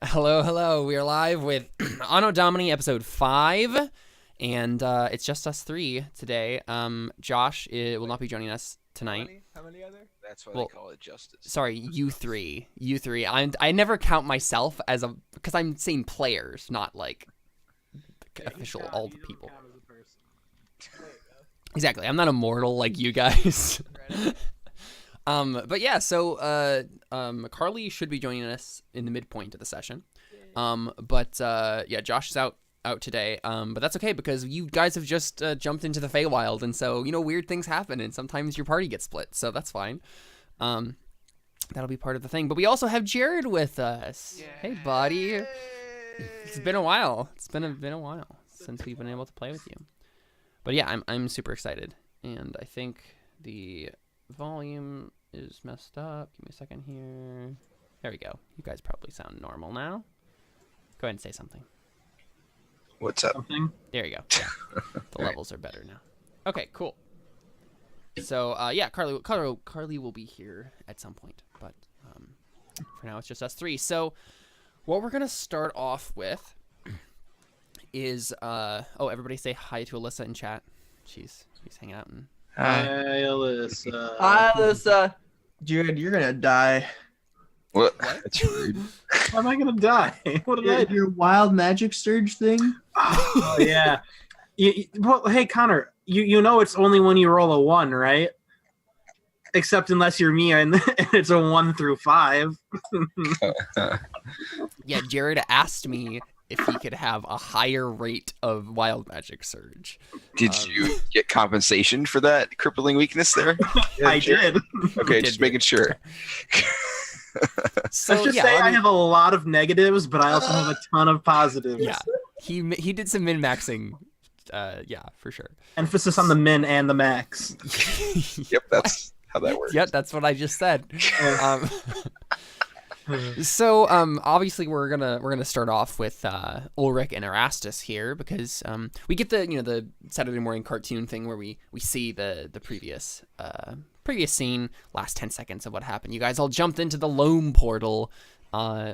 Hello. We are live with Anno Domini episode 5, and it's just us 3 today. Josh will not be joining us tonight. How many other? That's why they call it justice. Sorry, you three. I never count myself as because I'm saying players, not like official all the people. Exactly. I'm not immortal like you guys. But yeah, so Carly should be joining us in the midpoint of the session. Yeah, Josh is out today. But that's okay because you guys have just jumped into the Feywild, and so weird things happen, and sometimes your party gets split, so that's fine. That'll be part of the thing. But we also have Jared with us. Yay. Hey, buddy. It's been a while. It's been a while since we've been able to play with you. But yeah, I'm super excited, and I think the volume is messed up. Give me a second here. There we go. You guys probably sound normal now. Go ahead and say something. What's up? There you go. Yeah. The levels are better now. Okay, cool. So yeah, Carly will be here at some point, but for now it's just us 3. So what we're gonna start off with is everybody say hi to Alyssa in chat. She's hanging out and. Hi, Alyssa. Hi, Alyssa. Jared, you're gonna die. What? That's rude. How am I gonna die? What did I do? Your wild magic surge thing? Oh, yeah. Well, hey, Connor, you know it's only when you roll a 1, right? Except unless you're me and it's a 1 through 5. Yeah, Jared asked me if he could have a higher rate of wild magic surge. Did you get compensation for that crippling weakness there? I did. Okay, just making sure. So, let's just say I have a lot of negatives, but I also have a ton of positives. Yeah, he did some min-maxing. Yeah, for sure. Emphasis on the min and the max. Yep, that's how that works. Yep, that's what I just said. So obviously we're gonna start off with Ulrich and Erastus here because we get the Saturday morning cartoon thing where we see the previous scene, last 10 seconds of what happened. You guys all jumped into the Loam portal,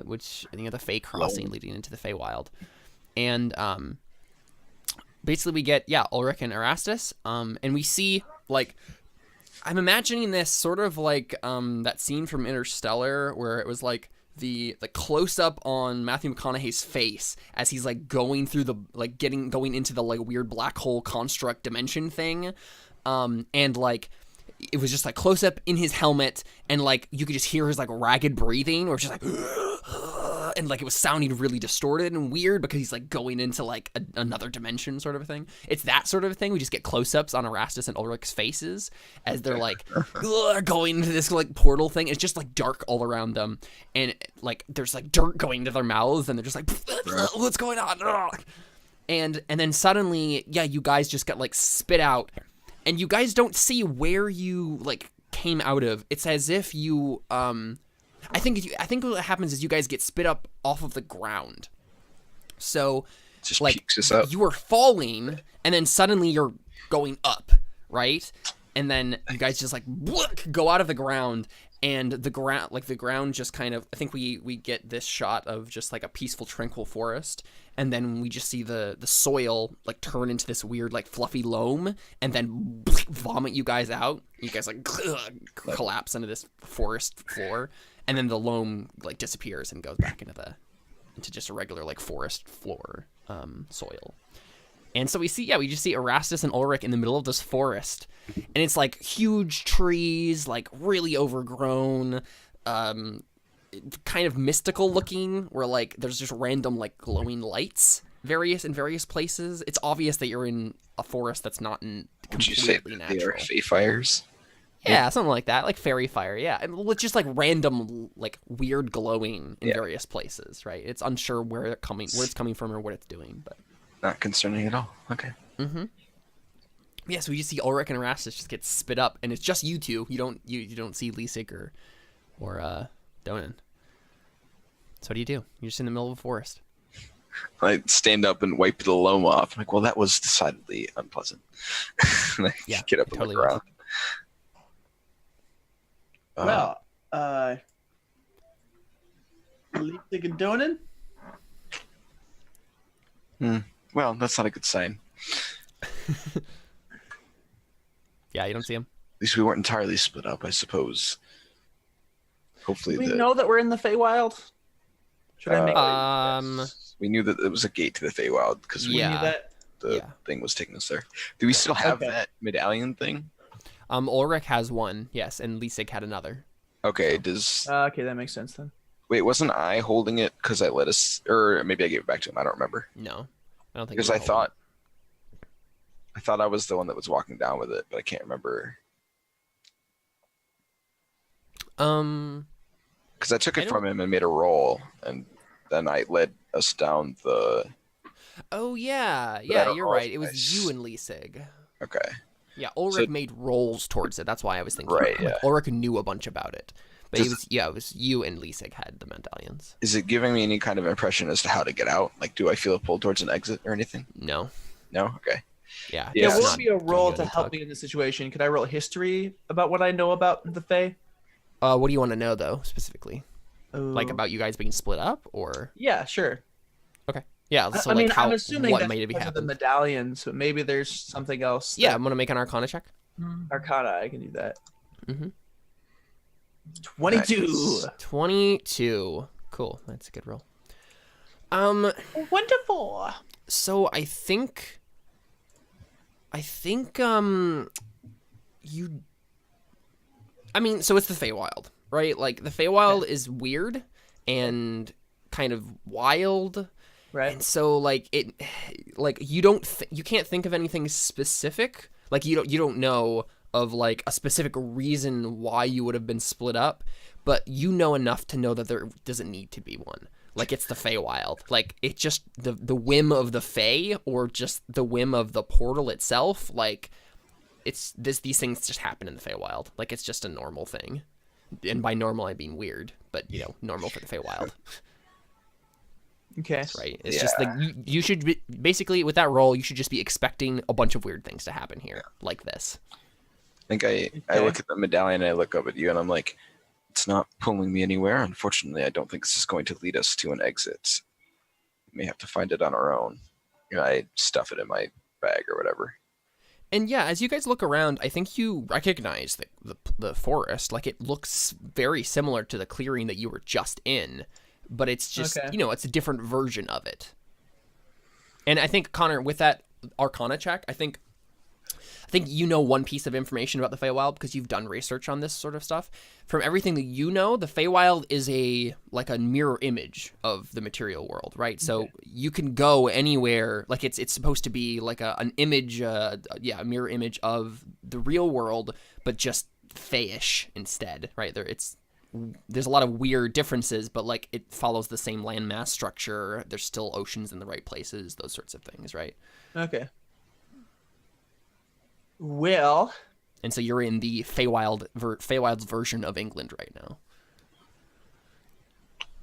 which the Fey crossing leading into the Feywild, and basically we get Ulrich and Erastus, and we see I'm imagining this sort of like that scene from Interstellar where it was like the close up on Matthew McConaughey's face as he's going through the going into the weird black hole construct dimension thing, and it was just close up in his helmet, and you could just hear his ragged breathing, or just and it was sounding really distorted and weird because he's going into another dimension sort of a thing. It's that sort of a thing. We just get close-ups on Erastus and Ulrich's faces as they're going into this portal thing. It's just dark all around them, and there's dirt going into their mouths, and they're just what's going on? And then suddenly, you guys just got spit out, and you guys don't see where you came out of. It's as if you I think what happens is you guys get spit up off of the ground. So just peeks us up. You were falling, and then suddenly you're going up, right? And then you guys just go out of the ground, and the ground just kind of, I think we get this shot of just a peaceful, tranquil forest, and then we just see the soil turn into this weird fluffy loam, and then vomit you guys out. You guys collapse into this forest floor. And then the loam disappears and goes back into just a regular forest floor soil. And so we just see Erastus and Ulrich in the middle of this forest, and it's huge trees, really overgrown, kind of mystical looking, where there's just random glowing lights in various places. It's obvious that you're in a forest that's not in completely natural. Would you say they are Feyfires? Yeah, something like that, fairy fire, yeah. And it's just random, weird glowing in various places, right? It's unsure where it's coming from or what it's doing, but not concerning at all. Okay. Mm-hmm. Yeah, so we just see Ulrich and Erastus just get spit up, and it's just you two. You don't see Lisik or Donan. So what do? You're just in the middle of a forest. I stand up and wipe the loam off. I'm well, that was decidedly unpleasant. And I get up on the ground. Well, Leipzig and Donen? Well, that's not a good sign. Yeah, you don't see him. At least we weren't entirely split up, I suppose. Hopefully, Do we know that we're in the Feywild? Should I make yes. We knew that it was a gate to the Feywild because we Yeah. knew that? the thing was taking us there. Do we still have Okay. that medallion thing? Ulrich has one, yes, and Lisig had another. Okay, does... Okay, that makes sense then. Wait, wasn't I holding it because I let us... Or maybe I gave it back to him, I don't remember. No, I don't think. Because you I were thought I was the one that was walking down with it, but I can't remember. holding it. Because I took I it don't- from him and made a roll, and then I led us down the... Oh yeah, I yeah, don't you're know right. if It was I you and Lisig. Okay. Yeah, Ulrich made rolls towards it. That's why I was thinking. Right, Like, yeah. Ulrich knew a bunch about it, but Does it was you and Lisig had the medallions. Is it giving me any kind of impression as to how to get out? Like, do I feel a pull towards an exit or anything? No. No? Okay. Yeah. Yeah, it's There not will be a roll doing to any help tug. me in this situation. Could I roll history about what I know about the Fey? What do you want to know though, specifically? Like Oh. about you guys being split up, or Yeah, sure. yeah? So I like mean, how I'm assuming what that's made it because of the happen? medallions, but maybe there's something else. Yeah, that- I'm gonna make an Arcana check. Arcana, I can do that. Mhm. 22. Nice. 22. Cool. That's a good roll. Wonderful. So I think you. I mean, so it's the Feywild, right? Like the Feywild is weird and kind of wild. Right. And so like you you can't think of anything specific. Like you don't know of like a specific reason why you would have been split up, but you know enough to know that there doesn't need to be one. Like it's the Feywild. Like it's just the whim of the Fey or just the whim of the portal itself. Like these things just happen in the Feywild. Like it's just a normal thing. And by normal I mean weird, but normal for the Feywild. Okay. Right. It's just like you should be, basically with that roll you should just be expecting a bunch of weird things to happen here like this. I think I look at the medallion and I look up at you and I'm like, it's not pulling me anywhere. Unfortunately, I don't think this is going to lead us to an exit. We may have to find it on our own. I stuff it in my bag or whatever. And yeah, as you guys look around, I think you recognize the forest. Like it looks very similar to the clearing that you were just in, but it's just it's a different version of it. And I think Connor, with that Arcana check, I think you know one piece of information about the Feywild because you've done research on this sort of stuff. From everything that you know, the Feywild is a mirror image of the material world, right? So you can go anywhere. Like it's supposed to be like an image, a mirror image of the real world, but just Feyish instead, right? There's a lot of weird differences, but like it follows the same landmass structure. There's still oceans in the right places, those sorts of things, right? Okay. Well, And so you're in the Feywild's version of England right now.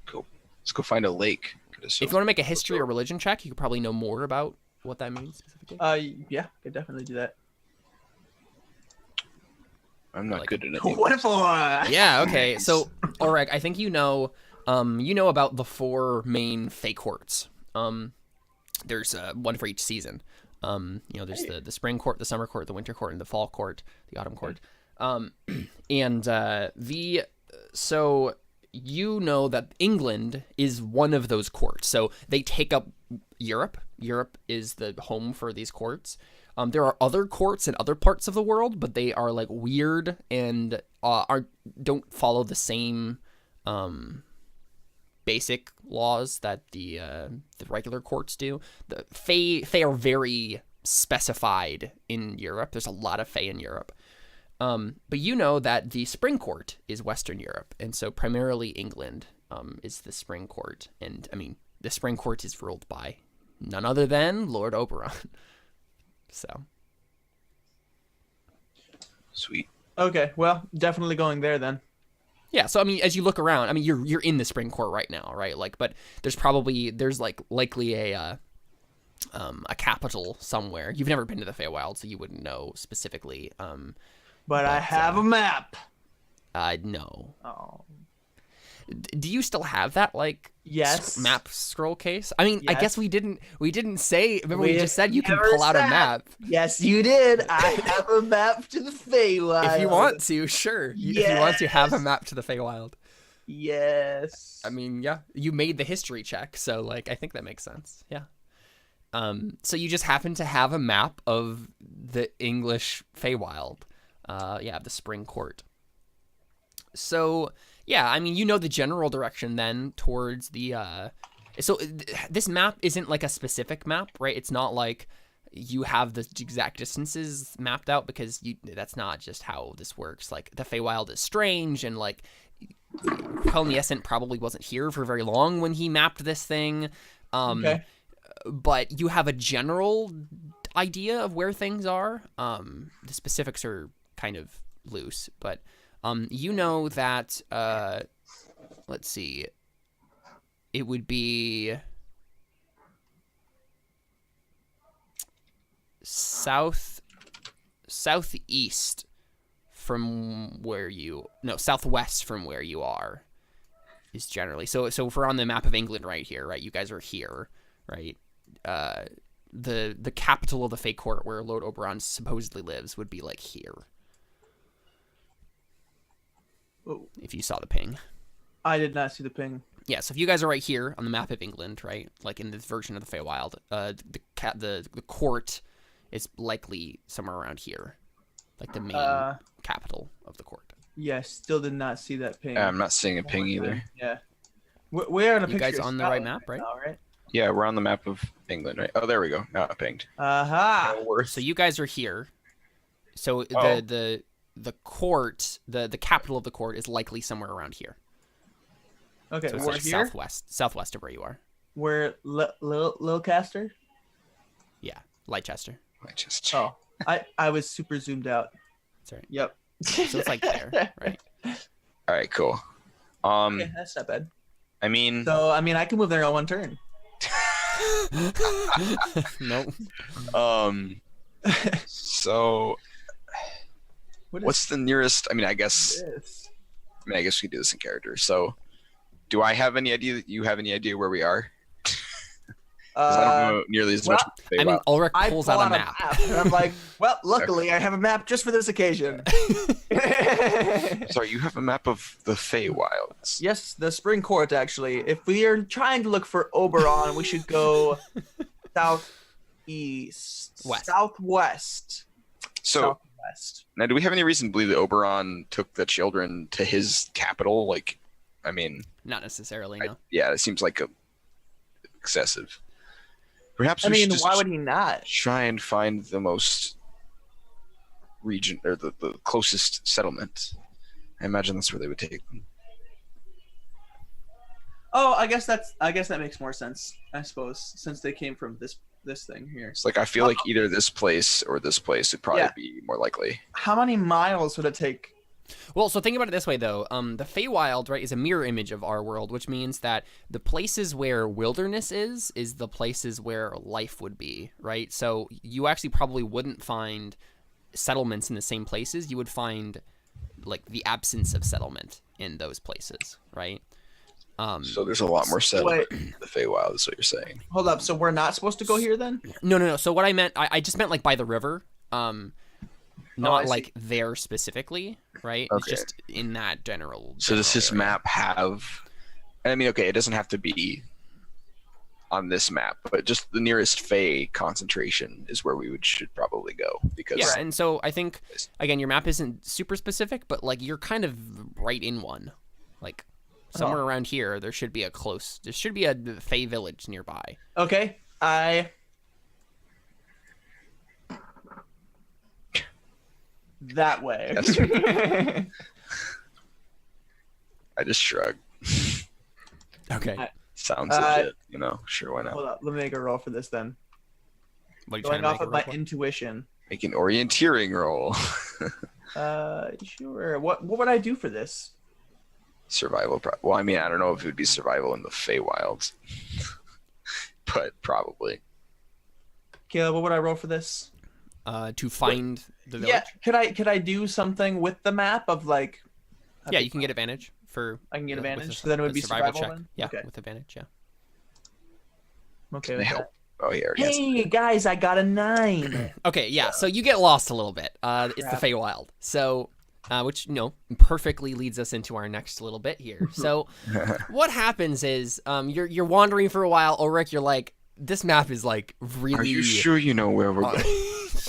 Cool. Let's go find a lake. If you want to make a history or religion check, you could probably know more about what that means specifically. yeah, I could definitely do that. I'm not Like- good at it. Wonderful. Yeah, okay. So, Ulrich, I think you know about the 4 main Fey courts. There's one for each season. There's the spring court, the summer court, the winter court, and the fall court, the autumn court. So you know that England is one of those courts. So they take up Europe. Europe is the home for these courts. There are other courts in other parts of the world, but they are like weird and don't follow the same basic laws that the regular courts do. The Fey are very specified in Europe. There's a lot of Fey in Europe. But you know that the spring court is Western Europe, and so primarily England is the spring court. And I mean, the spring court is ruled by none other than Lord Oberon. So Sweet. Okay, well, definitely going there then. yeah, so I mean, as you look around, I mean, you're in the spring court right now, right? Like, but there's likely a capital somewhere. You've never been to the Feywild, so you wouldn't know specifically. But I have a map. No. Oh. Do you still have that Yes. map scroll case? I mean, I Yes. guess we didn't say. Remember, we just said you can never pull out a said- map Yes, you did. I have a map to the Feywild. if you want to. Sure, if you want to have a map to the Feywild. Yes. I mean, yeah, you made the history check, so I think that makes sense. Yeah. So you just happen to have a map of the English Feywild. The Spring Court. So yeah, I mean, you know the general direction then towards the. This map isn't like a specific map, right? It's not like you have the exact distances mapped out because that's not just how this works. Like the Feywild is strange and Quel'Niescent probably wasn't here for very long when he mapped this thing. Okay. But you have a general idea of where things are. The specifics are kind of loose, but you know that let's see, it would be southwest from where you are is generally. So if we're on the map of England right here, right? You guys are here, right? The capital of the Fey Court where Lord Oberon supposedly lives would be here. Oh, If you saw the ping. I did not see the ping. Yeah, so if you guys are right here on the map of England, right, in this version of the Feywild, the court is likely somewhere around here, the main capital of the court. Yeah, still did not see that ping. I'm not seeing a ping either. Yeah. We're on a You picture guys of on the right Scotland map, right? now, right? Yeah, we're on the map of England, right? Oh, there we go. Now it pinged. Aha. So you guys are here. So Oh. the court, the capital of the court is likely somewhere around here. Okay, So it's we're here. southwest of where you are. We're Lilcaster. Yeah, Leicester. I just Oh, I was super zoomed out. That's right. Yep. So it's there, right? All right, cool. Okay, that's not bad. I mean, So I can move there on one turn. Nope. so What is what's the nearest? I mean, I guess this? we could do this in character. So, do I have any idea that you have any idea where we are? 'Cause I don't know nearly as much. I mean, Ulrich I pulls pull out a map. and I'm like, well, luckily I have a map just for this occasion. Sorry, you have a map of the Feywilds. Yes, the Spring Court, actually. If we are trying to look for Oberon, we should go southeast. West. Southwest. So, Southwest. now, do we have any reason to believe that Oberon took the children to his capital? I mean, Not necessarily, no. yeah, it seems excessive. Perhaps I we should mean, just why would he not? try and find the most region or the closest settlement. I imagine that's where they would take them. Oh, I guess that makes more sense, I suppose, since they came from this thing here. It's I feel like either this place or this place would probably Yeah. be more likely. How many miles would it take? Well, so think about it this way, though. The Feywild, right, is a mirror image of our world, which means that the places where wilderness is the places where life would be, right? So you actually probably wouldn't find settlements in the same places. You would find, the absence of settlement in those places, right? So there's a lot more settlement in the Feywild, is what you're saying. Hold up, so we're not supposed to go here then? No. So what I meant, I just meant, by the river. Not I see. there specifically, right? Okay. It's just in that general. So does this area. map have? I mean, okay, it doesn't have to be on this map, but just the nearest Fey concentration is where we should probably go because. Yeah, and so I think again, your map isn't super specific, but you're kind of right in one, somewhere around here. There should be a Fey village nearby. Okay, that way. That's I just shrug. Okay. Sounds legit, Sure, why not? Hold up, let me make a roll for this then. What are you Going trying to off make of a my roll for? intuition. Make an orienteering roll. Sure. What would I do for this? Survival. Well, I mean, I don't know if it would be survival in the Feywilds, but probably. Caleb, what would I roll for this? To find the village. Yeah, could I do something with the map of Yeah, you can get advantage for. I can get with advantage. a- So then it would a be survival then? Yeah, Okay. with advantage. Yeah. I'm okay Can I with help? that. Oh, yeah. already answered. Hey guys, I got a 9. Okay, yeah. So you get lost a little bit. It's the Crap. Feywild. So, which perfectly leads us into our next little bit here. So, what happens is, you're wandering for a while. Ulrich, you're like, this map is like really. Are you sure you know where we're going?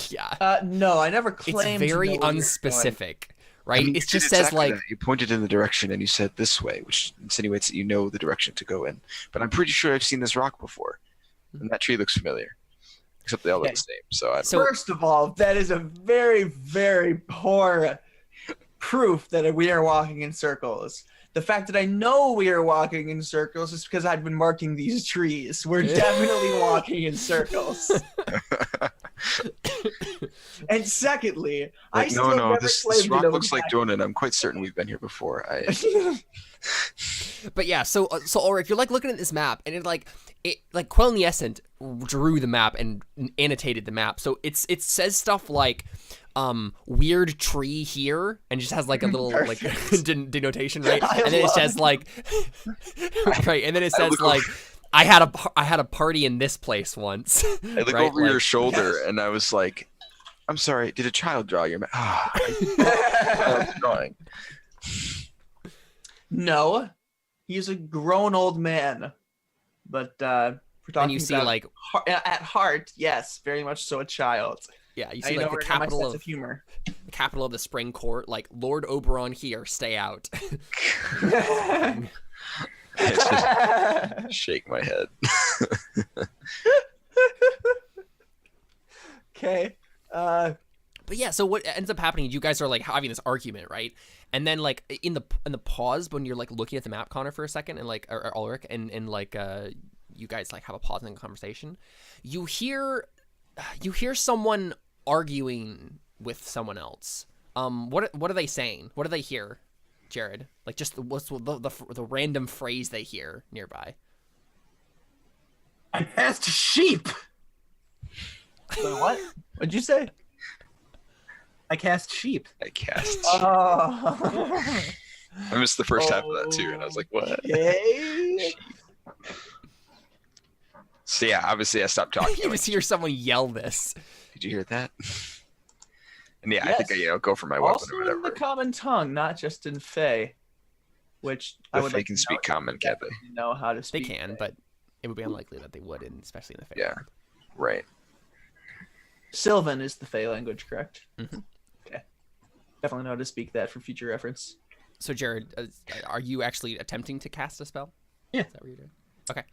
Yeah. No, I never It's claimed. very to know where you're unspecific, right? I mean, it you just did says exactly like. that. You pointed in the direction and you said this way, which insinuates that you know the direction to go in. But I'm pretty sure I've seen this rock before, and that tree looks familiar, except they all look Okay. the same. So I don't So- First of all, that is a very, very poor proof that we are walking in circles. The fact that I know we are walking in circles is because I've been marking these trees. We're definitely walking in circles. And secondly, I like, still no, never this claimed to rock know looks like exactly- Jonan. I'm quite certain we've been here before. But yeah, so Ulrich, you're like looking at this map, and it Queln the Essent drew the map and annotated the map. So it says stuff like weird tree here, and just has like a little like denotation, right? I And then it love says like right, and then it I says look like I had a party in this place once. I look right? over your Like, shoulder yes. and I was like, I'm sorry, did a child draw your map? I drawing. No, he's a grown old man. But we're talking and you see about like at heart, yes, very much so a child. yeah, you I see know like the where to get my capital sense of of humor. the Spring Court, like Lord Oberon here, stay out. I just shake my head. Okay. But yeah, so what ends up happening? You guys are like having this argument, right? And then like in the pause when you're like looking at the map, Connor, for a second, and like or Ulrich, and like you guys like have a pause in the conversation. You hear someone arguing with someone else. What are they saying? What do they hear, Jared? Like just what's the random phrase they hear nearby? I passed sheep. Wait, what? What'd you say? I cast sheep. I cast. Oh. I missed the first half of that too, and I was like, what? Okay. So yeah, obviously I stopped talking. You just hear someone yell this. Did you hear that? And yeah, I Yes. think I go for my weapon Also or in the whatever. common tongue, not just in Fey. Which I The would Fae like can to speak know common, if can't they? definitely know how to They speak. can, Fey. but it would be unlikely that they would, especially in the Fey. Yeah. Right. Sylvan is the Fey language, correct? Mhm. Okay. Definitely know how to speak that for future reference. So Jared, are you actually attempting to cast a spell? Yeah. Is that what you're doing? Okay.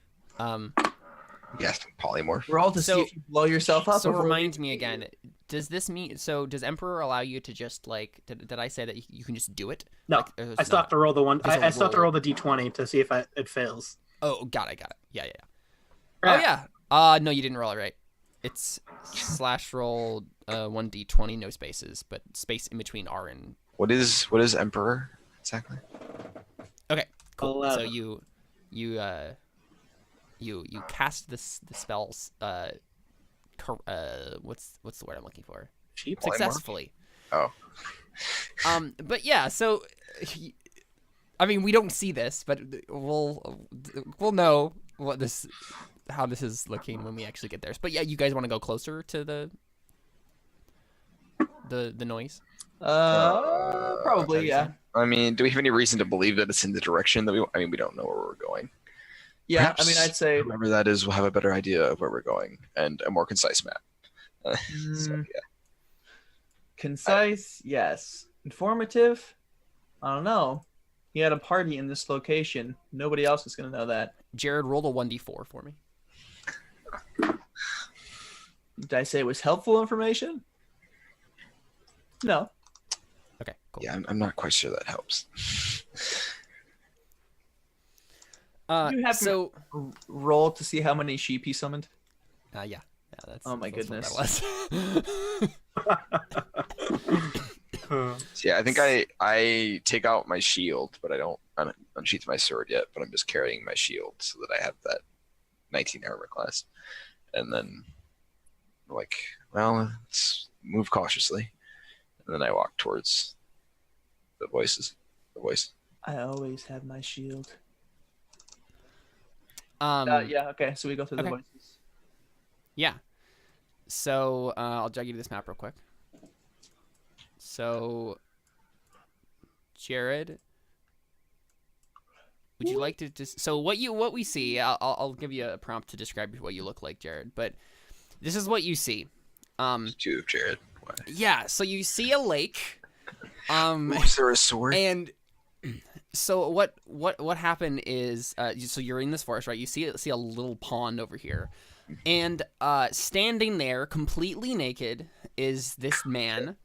Yes, polymorph. Roll to see So- if you blow yourself up. So before remind you- me again. Does this mean? So does Emperor allow you to just like? Did I say that you can just do it? No, Like, there's I still have to roll the one. There's a I still have to roll. roll the d20 to see if it fails. Oh, got it. Yeah. Ah. Oh yeah. No, you didn't roll it right. It's slash roll 1d20, no spaces, but space in between R and. What is Emperor exactly? Okay, cool. 11. So you cast the spells. What's the word I'm looking for? Sheep. Successfully. Oh. But yeah, so I mean, we don't see this, but we'll know how this is looking when we actually get there. But yeah, you guys want to go closer to the noise? Probably, yeah. I mean, do we have any reason to believe that it's in the direction that we? I mean, we don't know where we're going. Yeah, Perhaps I mean, I'd say whoever that is will have a better idea of where we're going and a more concise map. So, Mm. yeah. concise, yes. Informative, I don't know. He had a party in this location. Nobody else is going to know that. Jared, rolled a 1d4 for me. Did I say it was helpful information? No. Okay, cool. Yeah, I'm not quite sure that helps. You have so Roll to see how many sheep he summoned. yeah, that's. Oh my that's what goodness. that was. So yeah, I think I take out my shield, but I don't unsheath my sword yet. But I'm just carrying my shield so that I have that 19 armor class, and then like, well, let's move cautiously, and then I walk towards the voices. The voice. I always have my shield. Yeah. Okay, so we go through the Okay. voices. Yeah. So I'll jog you to this map real quick. So, Jared, would you like to just? So what we see? I'll give you a prompt to describe what you look like, Jared. But this is what you see. Two of Jared. Why? Yeah. So you see a lake. Is there a sword? And so what happened is so you're in this forest, right? You see a little pond over here, and standing there completely naked is this man,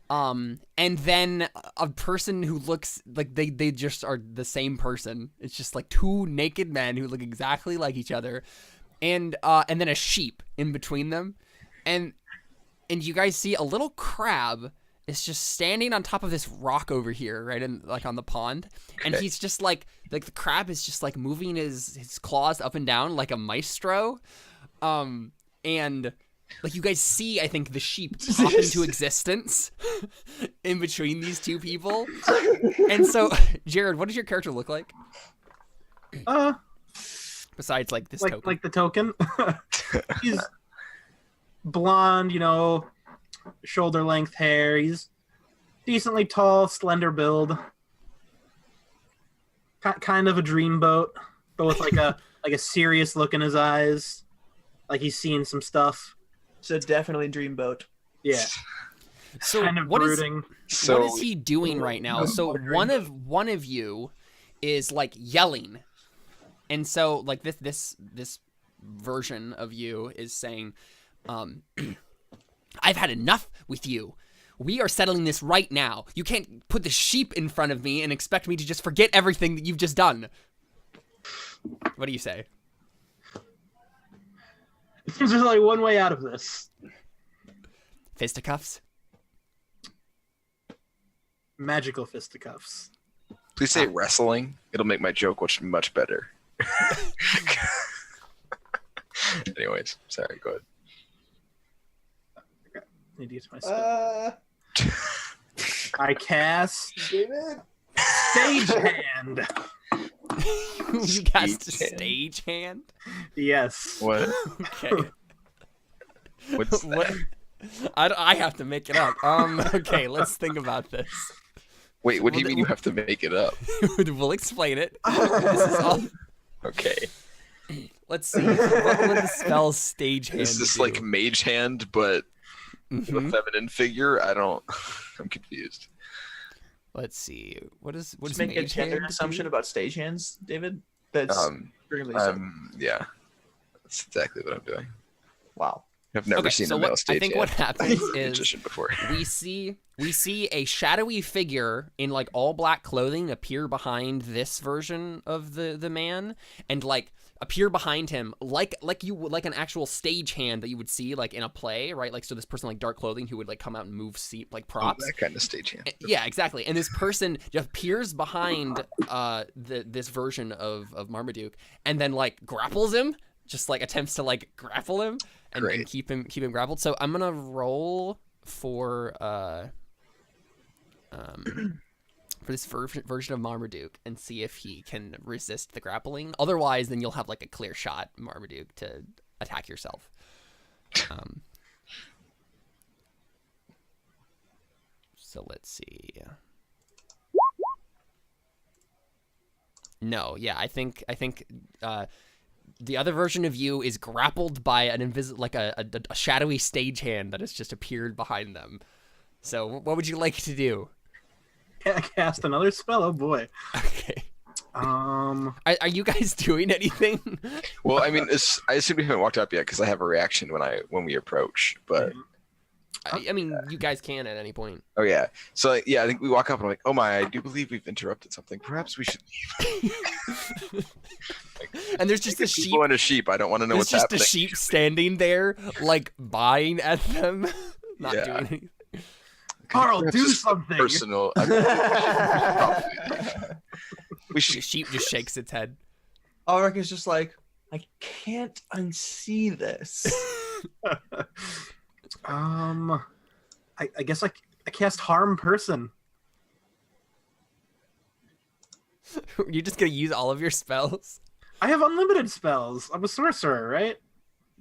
and then a person who looks like they just are the same person. It's just like two naked men who look exactly like each other, and then a sheep in between them, and you guys see a little crab. Is just standing on top of this rock over here, right, in like on the pond, and he's just like the crab is just like moving his claws up and down like a maestro, and like you guys see, I think the sheep pop into existence in between these two people, and so Jared, what does your character look like? Besides like this token, like the token, he's blonde, shoulder length hair. He's decently tall, slender build. Kind of a dreamboat, but with like a serious look in his eyes, like he's seen some stuff. So definitely dreamboat. Yeah. So kind of what brooding. what is he doing right now? So one of you is like yelling, and so like this version of you is saying, I've had enough with you. We are settling this right now. You can't put the sheep in front of me and expect me to just forget everything that you've just done. What do you say? There's only one way out of this. Fisticuffs? Magical fisticuffs. Please say wrestling. It'll make my joke much better. Anyways, sorry, go ahead. Need to use my spell. I cast David? Stagehand. You cast a stagehand? Yes. What? Okay. What's What? that? I have to make it up. Okay, let's think about this. Wait, what do you mean you have to make it up? We'll explain it. This is all... Okay. Let's see. What would the spell stagehand Is this do? like mage hand, but Mhm. a feminine figure? I'm confused. Let's see. What is Just make a mage gender hand assumption do? about stagehands, David. That's extremely Yeah, that's exactly what I'm doing. wow. I've never Okay, seen so a male what stage I think hand what happens is magician before. we see a shadowy figure in like all black clothing appear behind this version of the man, and like appear behind him like an actual stage hand that you would see like in a play, right? Like, so this person like dark clothing who would like come out and move seat like props. Oh, that kind of stage hand. Yeah, exactly. And this person just appears behind this version of Marmaduke and then like grapples him, just like attempts to like grapple him and keep him grappled. So I'm gonna roll for this version of Marmaduke and see if he can resist the grappling. Otherwise, then you'll have like a clear shot, Marmaduke, to attack yourself. So let's see. No, yeah, I think the other version of you is grappled by an a shadowy stagehand that has just appeared behind them. So what would you like to do? Cast another spell. Oh boy. Okay. Um. Are you guys doing anything? Well, I mean, I assume we haven't walked up yet because I have a reaction when we approach. But I mean, you guys can at any point. oh yeah, so yeah, I think we walk up and I'm like, oh my, I do believe we've interrupted something. Perhaps we should leave. And there's just a sheep. People and a sheep. I don't want to know There's what's just happening. a sheep standing there, like buying at them, not Yeah. doing anything. Carl, Perhaps do just something. Personal. We The should. sheep just shakes its head. Ulrich is just like, I can't unsee this. I guess I cast harm person. You're just gonna use all of your spells? I have unlimited spells. I'm a sorcerer, right?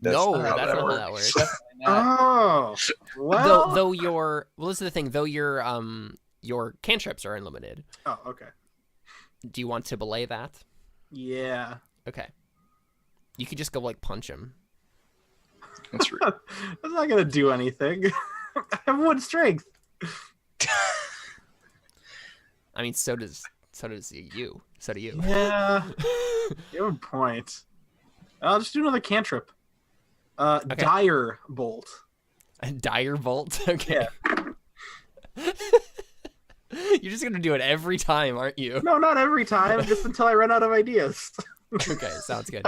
That's No, not how that's that not how works. that works. Definitely not. Oh, well. Though your this is the thing. Though your cantrips are unlimited. Oh, okay. Do you want to belay that? Yeah. Okay. You could just go like punch him. That's rude. That's not gonna do anything. I have 1 strength. I mean, so does you. So do you. Yeah. You have a point. I'll just do another cantrip. Dire bolt. A dire bolt. Okay. You're just gonna do it every time, aren't you? No, not every time. Just until I run out of ideas. Okay, sounds good.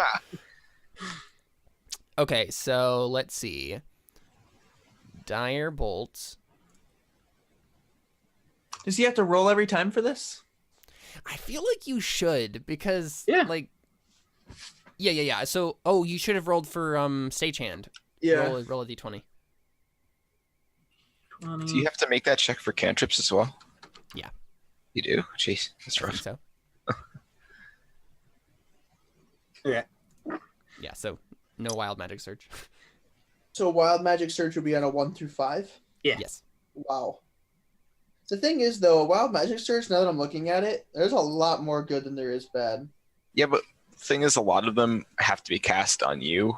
Okay, so let's see. Dire bolts. Does he have to roll every time for this? I feel like you should because Yeah. like yeah. So you should have rolled for stagehand. Roll a d20. 20. Do you have to make that check for cantrips as well? Yeah. You do? Jeez, that's I think rough. so. Okay. Yeah, so no wild magic search. So wild magic search would be on a 1 through 5. Yeah. Yes. Wow. The thing is, though, a wild magic search. Now that I'm looking at it, there's a lot more good than there is bad. Yeah, but the thing is, a lot of them have to be cast on you,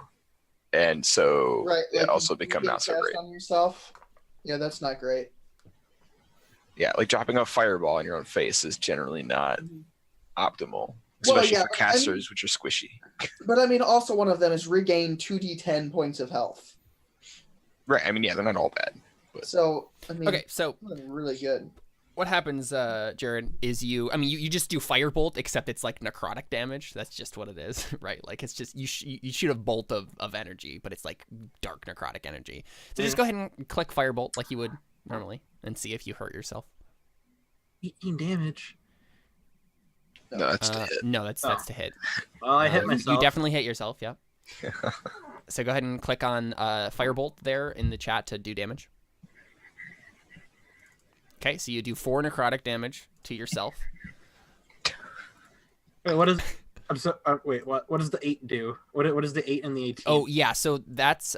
and so Right. they like, also you become get not so cast great. on yourself. Yeah, that's not great. Yeah, like dropping a fireball in your own face is generally not optimal, Well, especially yeah, for casters, which are squishy. But I mean, also one of them is regain 2d10 points of health. Right. I mean, yeah, they're not all bad. So I mean, Okay, so really good. what happens, Jared, is you just do firebolt, except it's like necrotic damage. That's just what it is, right? Like it's just you shoot a bolt of energy, but it's like dark necrotic energy. So just go ahead and click firebolt like you would normally, and see if you hurt yourself. 18 damage. No, that's to hit. No, that's to hit. Well, I hit You myself. definitely hit yourself. Yeah. So go ahead and click on firebolt there in the chat to do damage. Okay, so you do 4 necrotic damage to yourself. Wait, what is? I'm so. Wait, what does the 8 do? What is the 8 and the 18? Oh yeah, so that's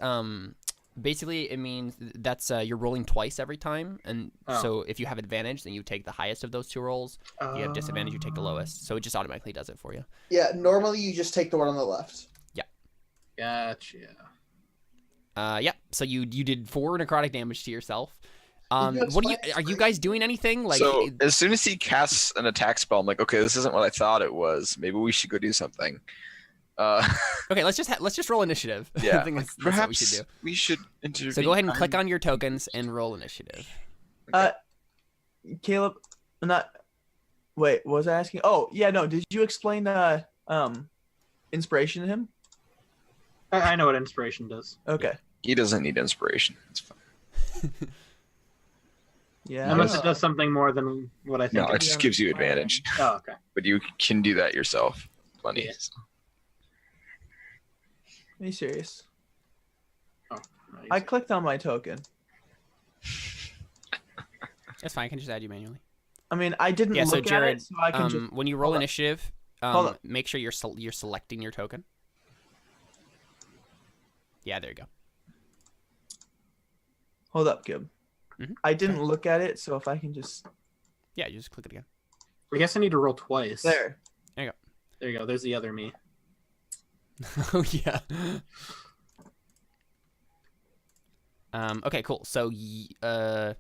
basically it means that's you're rolling twice every time, and so if you have advantage, then you take the highest of those 2 rolls. If you have disadvantage, you take the lowest. So it just automatically does it for you. Yeah, normally you just take the one on the left. Gotcha. Yeah. So you did 4 necrotic damage to yourself. That's What fine. are you guys doing anything like? So as soon as he casts an attack spell, I'm like, okay, this isn't what I thought it was. Maybe we should go do something. Okay, let's just roll initiative. Yeah, I think that's perhaps what we should do. we should intervene. So go ahead and click on your tokens and roll initiative. Caleb, wait, what was I asking? Oh, yeah, no. Did you explain inspiration to him? I know what inspiration does. Okay. He doesn't need inspiration. It's fine. Yeah. Unless it does something more than what I think. No, it just gives you advantage. Oh, okay. But you can do that yourself. Plenty. Yeah. Are you serious? Oh, I clicked on my token. That's fine. I can just add you manually. I mean, I didn't Yeah. look So at Jared, it, so I can just... when you roll Hold up. initiative, Hold up. make sure you're selecting your token. Yeah, there you go. Hold up, Gib. Mhm. I didn't look at it, so if I can just... Yeah, you just click it again. I guess I need to roll twice. There. There you go. There's the other me. Oh yeah. Okay, cool. So Am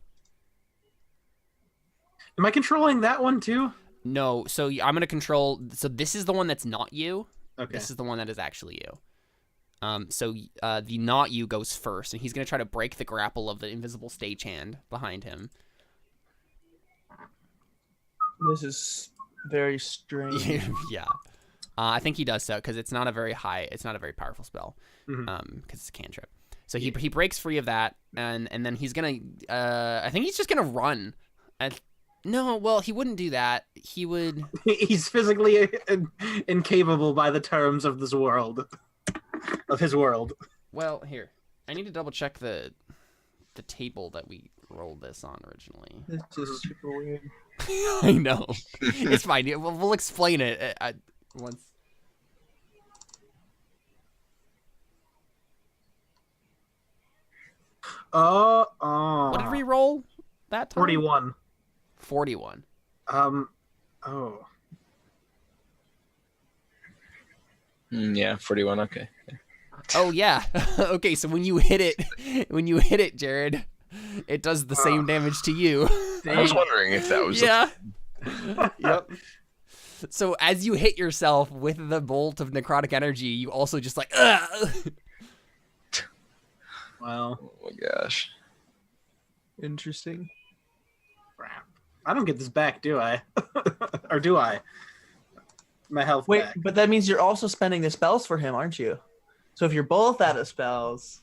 I controlling that one too? no, so I'm gonna control. So this is the one that's not you. Okay. This is the one that is actually you. So the not you goes first, and he's gonna try to break the grapple of the invisible stagehand behind him. This is very strange. Yeah. I think he does so because it's not a very powerful spell. Mhm. Because it's a cantrip. So he breaks free of that, and then he's gonna. I think he's just gonna run. No, well, he wouldn't do that. He would. He's physically incapable by the terms of this world, of his world. Well, here. I need to double check the table that we rolled this on originally. This is super weird. I know. It's fine. We'll explain it once. What did we roll that time? 41. 41. Oh. Yeah, 41. Okay. Oh yeah. Okay, so when you hit it, Jared, it does the same damage to you. I was wondering if that was. Yeah. Yep. So as you hit yourself with the bolt of necrotic energy, you also just like, ugh! Well. Oh my gosh. Interesting. Crap. I don't get this back, do I? Or do I? My health Wait, back. but that means you're also spending the spells for him, aren't you? So if you're both out of spells,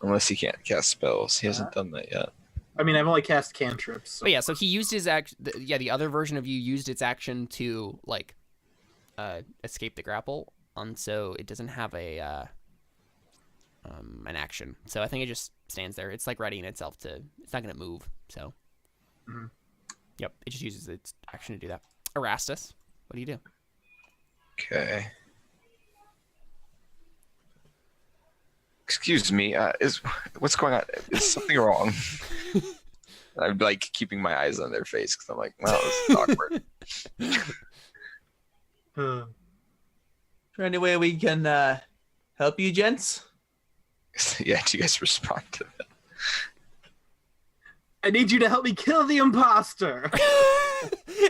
Unless he can't cast spells, he hasn't done that yet. I mean, I've only cast cantrips. So. But yeah, so he used his action. The other version of you used its action to like escape the grapple, and so it doesn't have an action. So I think it just stands there. It's like readying itself to. It's not going to move. So. Mm-hmm. Yep, it just uses its action to do that. Erastus, what do you do? Okay. Excuse me. What's going on? Is something wrong? I'm like keeping my eyes on their face because I'm like, wow, this is awkward. Uh, is there any way we can help you, gents? Yeah, do you guys respond to that? I need you to help me kill the imposter.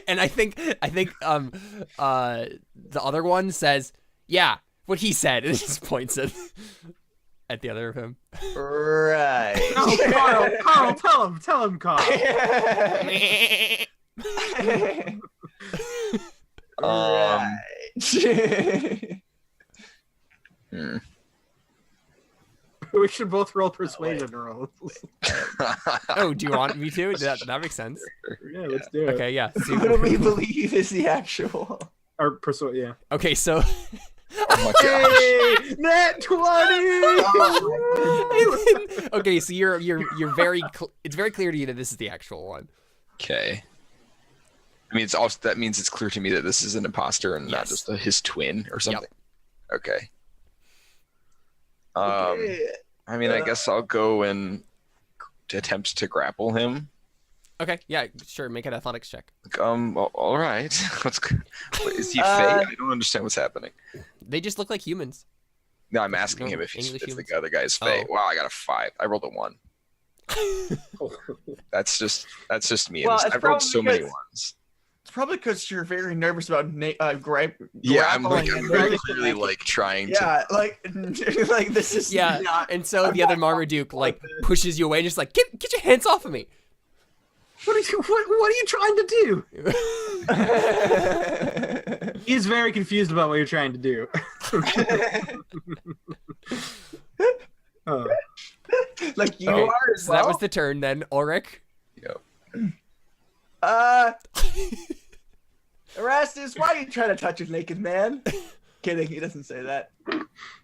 And I think the other one says, yeah, what he said, and just points at the other of him. Right. No, Carl, tell him, Carl. Right. We should both roll persuasion rolls. Oh, do you want me to? That makes sense. Yeah, let's do it. Okay, yeah. Who do we believe is the actual? Or persuade, yeah. Okay, so Oh my gosh. Hey, net 20. okay, so you're very it's very clear to you that this is the actual one. Okay. I mean, it's also that means it's clear to me that this is an imposter and not Yes. just his twin or something. Yep. Okay. Okay. I mean, I guess I'll go and attempt to grapple him. Okay, yeah, sure. Make an athletics check. Like, all right. Is he fake? I don't understand what's happening. They just look like humans. No, I'm asking No, him if English the humans. other guy's fake. Oh. Wow, I got a 5. I rolled a 1. That's just me. Well, I've it's rolled so many because- ones. It's probably because you're very nervous about Yeah, I'm grappling very and- clearly like trying to. Yeah, like this is Yeah, not. and so the other Marmaduke like pushes you away and just like get your hands off of me. What are you trying to do? He's very confused about what you're trying to do. Oh. Like you Okay, are as so well. that was the turn then. Ulrich. Yep. Erastus, why are you trying to touch a naked man? Kidding, he doesn't say that.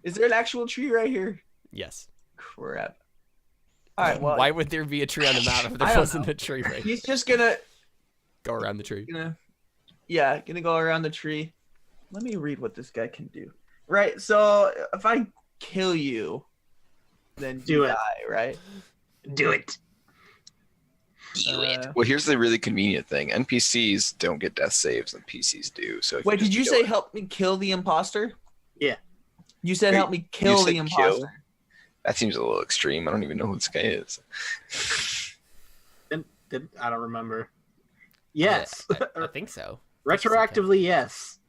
Is there an actual tree right here? Yes. Crap. All right, well, Why would there be a tree on the map if I there don't wasn't know. a tree right? he's just gonna Go around the tree. gonna go around the tree. Let me read what this guy can do. Right, so if I kill you, then Do you it. die, right? Do it. Well, here's the really convenient thing: NPCs don't get death saves, and PCs do. So if Wait, did just you kill say it- help me kill the imposter? Yeah. You said Wait, help me kill said the kill? imposter. That seems a little extreme. I don't even know who this guy is. I don't remember. Yes. I think so. Retroactively, yes.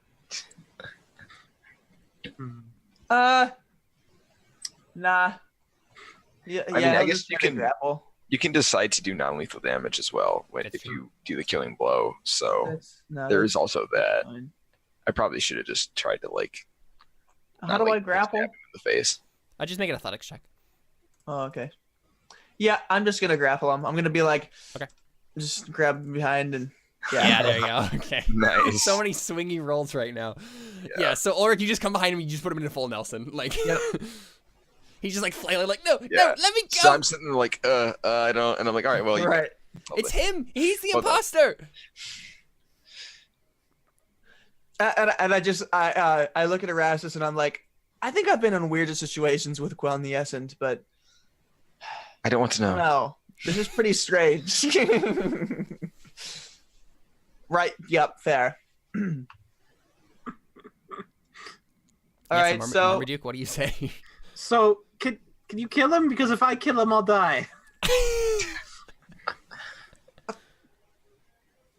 Nah. Yeah, I mean, I I'll guess just you try to can- grapple. You can decide to do non-lethal damage as well That's if true. you do the killing blow. So No, there that's is also that. fine. I probably should have just tried to like. How not, do I like, grapple? stab him in the face. I just make an athletics check. Oh, okay. Yeah, I'm just gonna grapple him. I'm gonna be like, Okay. just grab him behind and Yeah, there you go. Okay. Nice. So many swingy rolls right now. Yeah. So Ulrich, you just come behind him, you just put him in a full Nelson. Like Yep. He's just like flailing, like, no, Yeah. let me go. So I'm sitting there like, I don't, and I'm like, all right, well, you Right. It's him. He's the Hold on. imposter. And I look at Erastus and I'm like, I think I've been in weirder situations with Quell and the Essence, but I don't want to know. no, this is pretty strange. Right? Yep. Fair. All right. So Marmaduke, what do you say? So, can you kill him? Because if I kill him, I'll die.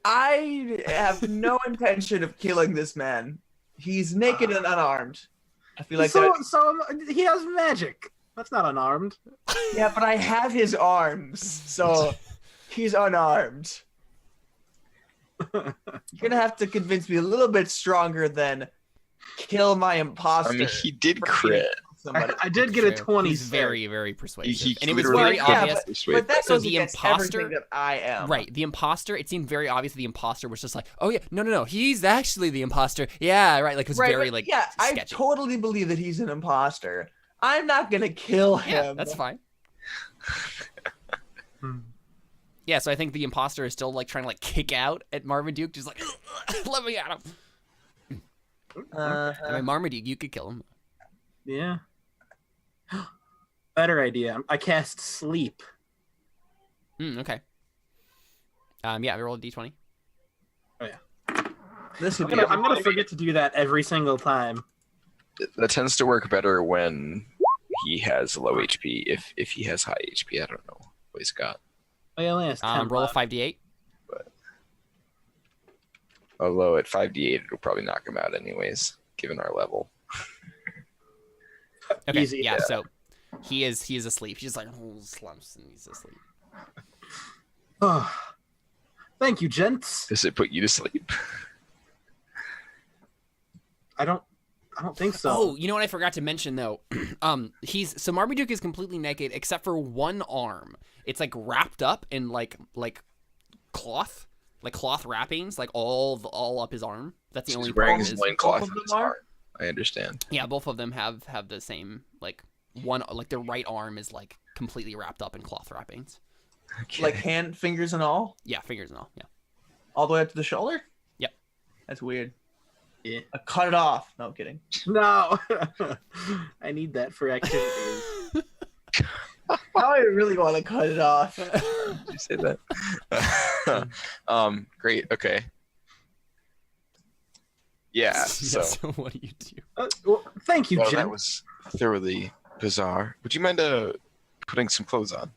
I have no intention of killing this man. He's naked and unarmed. I feel like he has magic. That's not unarmed. yeah, but I have his arms, so he's unarmed. You're gonna have to convince me a little bit stronger than kill my imposter. I mean, he did crit. I did get a True. 20. He's very, very persuasive. And it was literally very literally obvious. But that So goes the against imposter- everything that I am. Right, the imposter, it seemed very obvious that the imposter was just like, oh yeah, no, he's actually the imposter. Yeah, right, like it was very, but like, yeah, I sketchy. totally believe that he's an imposter. I'm not gonna kill him. Yeah, that's fine. Yeah, so I think the imposter is still, like, trying to, like, kick out at Marmaduke, just like, let me at him. I mean, Marmaduke, you could kill him. Yeah. Better idea. I cast sleep. Okay. Yeah, roll a d20. Oh yeah. This would I'm be. gonna forget to do that every single time. That tends to work better when he has low HP. If he has high HP, I don't know what he's got. Oh, yeah, only has 10 Roll a left. 5d8. Although at 5d8, it'll probably knock him out anyways, given our level. Okay, Easy. yeah, so he is asleep. He's just like, slumps, and he's asleep. Oh, thank you, gents. Does it put you to sleep? I don't think so. Oh, you know what I forgot to mention though? So Marmaduke is completely naked except for one arm. It's like wrapped up in like cloth, like cloth wrappings, like all up his arm. That's the He's only wearing problem his is loincloth both on of his them are? arm. I understand. yeah, both of them have the same like one like their right arm is like completely wrapped up in cloth wrappings. Okay. Like hand, fingers, and all, Yeah, fingers and all. Yeah. all the way up to the shoulder. Yep. That's weird. Yeah. Cut it off. No, I'm kidding. No. I need that for activities. Now I really want to cut it off. Did you say that? Great. Okay. Yeah. So So what do you do? Well, thank you, well, Jim. that was thoroughly bizarre. Would you mind putting some clothes on?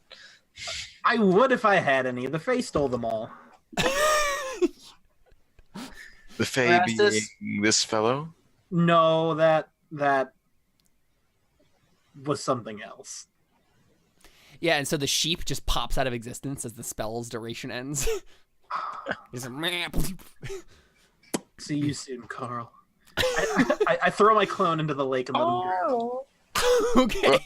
I would if I had any. The Fae stole them all. The Fae Erastus? being this fellow? No, that was something else. Yeah, and so the sheep just pops out of existence as the spell's duration ends. He's like, "Meh." See you soon, Carl. I throw my clone into the lake and let him drown. Okay.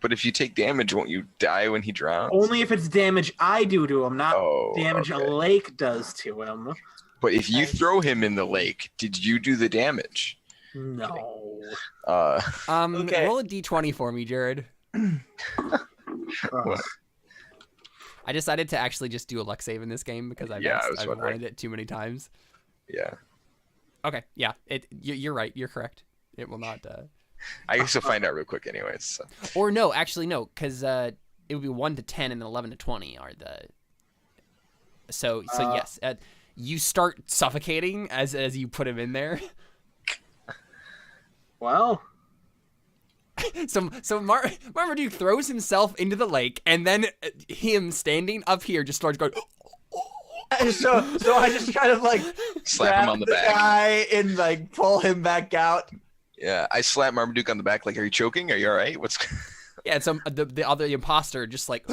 But if you take damage, won't you die when he drowns? Only if it's damage I do to him, not Oh, damage okay. a lake does to him. But if you throw him in the lake, did you do the damage? No. Okay. Roll a d20 for me, Jared. What? I decided to actually just do a luck save in this game because I've wondering. wanted it too many times. Yeah. Okay, yeah, you're right. You're correct. It will not. I guess we'll find out real quick anyways. So. Or no, actually no, because it would be 1 to 10 and then 11 to 20 are the. So yes, you start suffocating as you put him in there. Well, So Marmaduke throws himself into the lake, and then him standing up here just starts going. So I just kind of like Slap him grab on the the back. guy and like pull him back out. Yeah, I slap Marmaduke on the back like, are you choking? Are you all right? What's... Yeah, and so the other imposter just like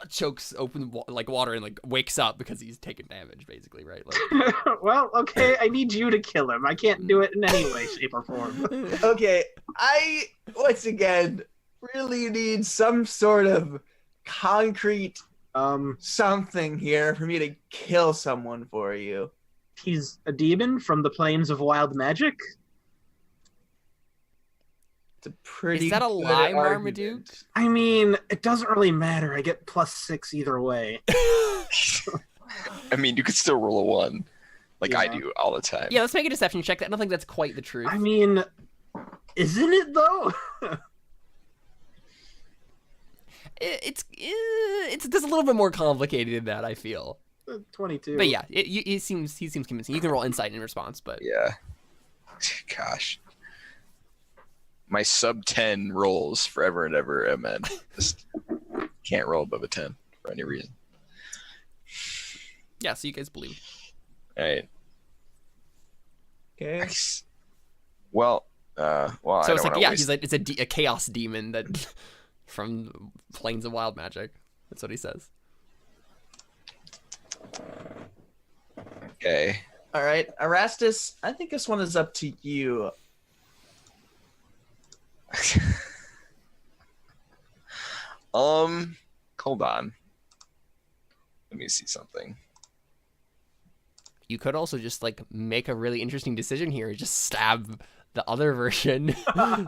chokes open like water and like wakes up because he's taking damage, basically, right? Like, well, okay. I need you to kill him. I can't do it in any way, shape, or form. Okay, I once again really need some sort of concrete something here for me to kill someone for you. He's a demon from the plains of wild magic. It's a pretty. Is that a good lie, argument. Marmaduke? I mean, it doesn't really matter. I get +6 either way. I mean, you could still roll a 1, like I Yeah. do all the time. Yeah, let's make a deception check. I don't think that's quite the truth. I mean, isn't it though? It's just a little bit more complicated than that, I feel. 22. But yeah, he seems convincing. You can roll insight in response, but Yeah. Gosh. My sub 10 rolls forever and ever, man. Just can't roll above a 10 for any reason. yeah. So you guys believe. All right. Okay. Nice. Well, So I it's don't like wanna yeah, waste- he's like it's a chaos demon that from planes of wild magic. That's what he says. Okay. All right, Erastus. I think this one is up to you. Hold on. Let me see something. You could also just like make a really interesting decision here. Just stab the other version.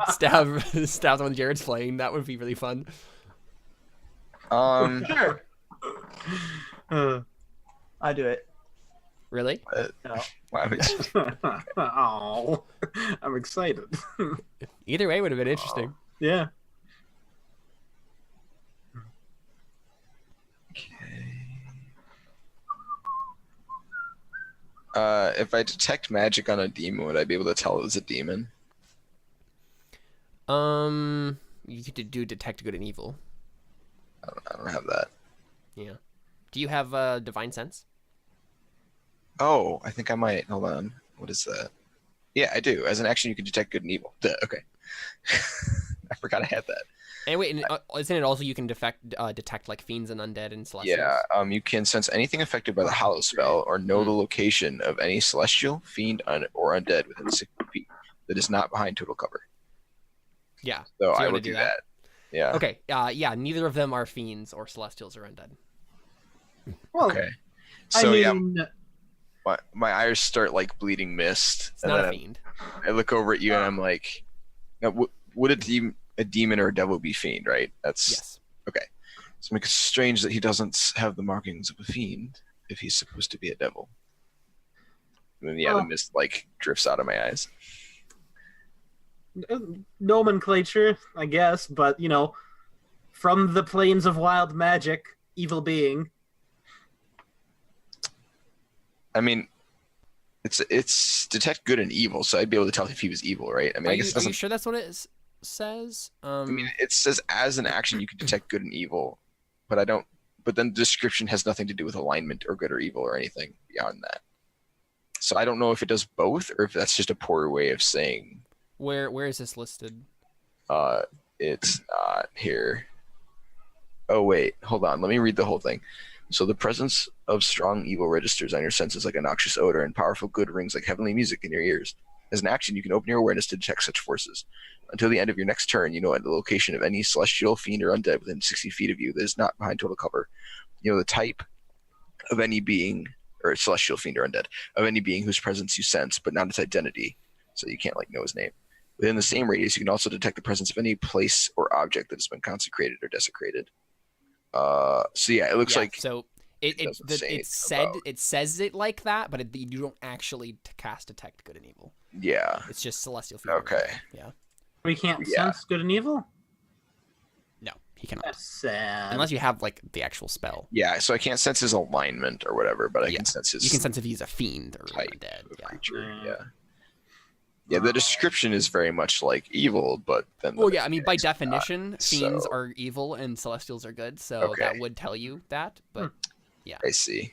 stab the one Jared's playing. That would be really fun. Sure. Uh, I do it. Really? Why would you- oh, I'm excited. Either way would have been interesting. Yeah. If I detect magic on a demon, would I be able to tell it was a demon? You could do detect good and evil. I don't have that. Yeah. Do you have divine sense? Oh, I think I might. Hold on. What is that? Yeah, I do. As an action, you can detect good and evil. Duh, okay. I forgot I had that. And wait, and, isn't it also you can detect like fiends and undead and celestials? Yeah, you can sense anything affected by the Hollow spell or know the location of any celestial, fiend, or undead within 60 feet that is not behind total cover. Yeah. So you I wanna would do that. Yeah. Okay. Yeah. Neither of them are fiends or celestials or undead. Well, Okay. I So mean, my eyes start like bleeding mist, It's and not a then fiend. I look over at you and I'm like, now, would a demon or a devil be fiend? Right? That's Yes. okay. So it's strange that he doesn't have the markings of a fiend if he's supposed to be a devil. And then the mist like drifts out of my eyes. nomenclature, I guess, but you know, from the planes of wild magic, evil being. I mean, it's detect good and evil, so I'd be able to tell if he was evil, right? I mean, Are I you, guess it are doesn't. you sure that's what it says? I mean, it says as an action you can detect good and evil, but I don't. But then the description has nothing to do with alignment or good or evil or anything beyond that. So I don't know if it does both or if that's just a poor way of saying. where is this listed? It's not here. Oh wait, hold on. Let me read the whole thing. So the presence of strong evil registers on your senses like a noxious odor, and powerful good rings like heavenly music in your ears. As an action, you can open your awareness to detect such forces. Until the end of your next turn, you know at the location of any celestial, fiend, or undead within 60 feet of you that is not behind total cover. You know the type of any being, or celestial, fiend, or undead, of any being whose presence you sense, but not its identity. So you can't like know his name. Within the same radius, you can also detect the presence of any place or object that has been consecrated or desecrated. So yeah, it looks like so doesn't say it says it like that, but you don't actually cast detect good and evil. yeah. It's just celestial fiend. Okay. Yeah. We can't Yeah. sense good and evil? No, he cannot. That's sad. Unless you have like the actual spell. Yeah, so I can't sense his alignment or whatever, but I Yeah. can sense his You can sense if he's a fiend or type undead. of Yeah. creature. Yeah. Yeah. Yeah, the description is very much like evil, but then Well, yeah, I mean, by mechanics are not, definition, fiends so- are evil and celestials are good, so Okay. that would tell you that. But I see.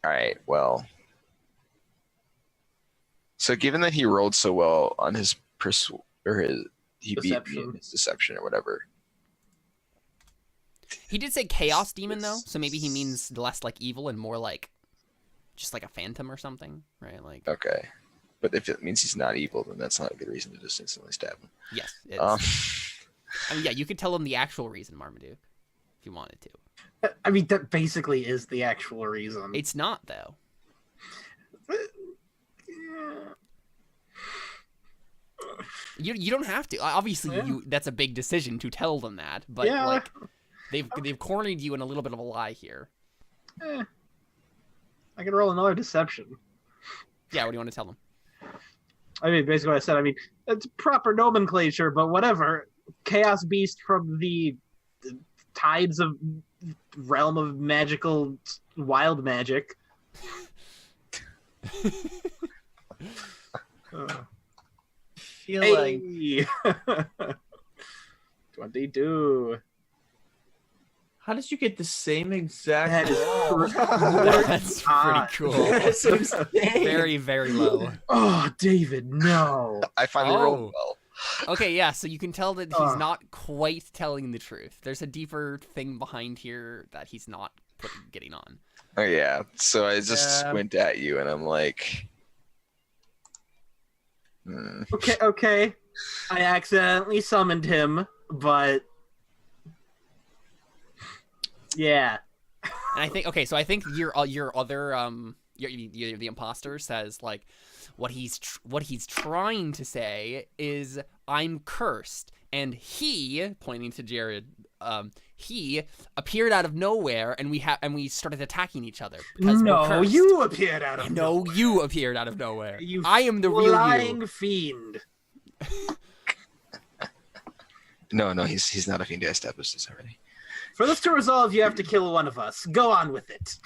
All right, well. So given that he rolled so well on his he beat me in Deception. his deception or whatever. he did say chaos demon though, so maybe he means less like evil and more like just like a phantom or something, right? Like Okay. But if it means he's not evil, then that's not a good reason to just instantly stab him. yes, it's, Um, I mean, yeah, you could tell him the actual reason, Marmaduke, if you wanted to. I mean, that basically is the actual reason. It's not though. You don't have to. Obviously, Yeah. that's a big decision to tell them that, but Yeah. like they've cornered you in a little bit of a lie here. I can roll another deception. Yeah, what do you want to tell them? I mean, basically what I said. I mean, it's proper nomenclature, but whatever. Chaos beast from the tides of realm of magical wild magic. Feel like Hey! 22. how did you get the same exact That is roll? That's pretty odd. cool. That's insane. Very, very low. Oh, David, no. I finally Oh. rolled well. Okay, yeah, so you can tell that he's not quite telling the truth. There's a deeper thing behind here that he's not getting on. Oh yeah. So I just Yeah. squint at you, and I'm like, Okay. I accidentally summoned him, but yeah. And I think I think your other the imposter says like what he's trying to say is I'm cursed, and he, pointing to Jared, he appeared out of nowhere, and we started attacking each other because we're No, cursed. you appeared out of No, you appeared out of nowhere. You I am the real flying you. fiend. no, he's not a fiend. I established this already. For this to resolve, you have to kill one of us. Go on with it.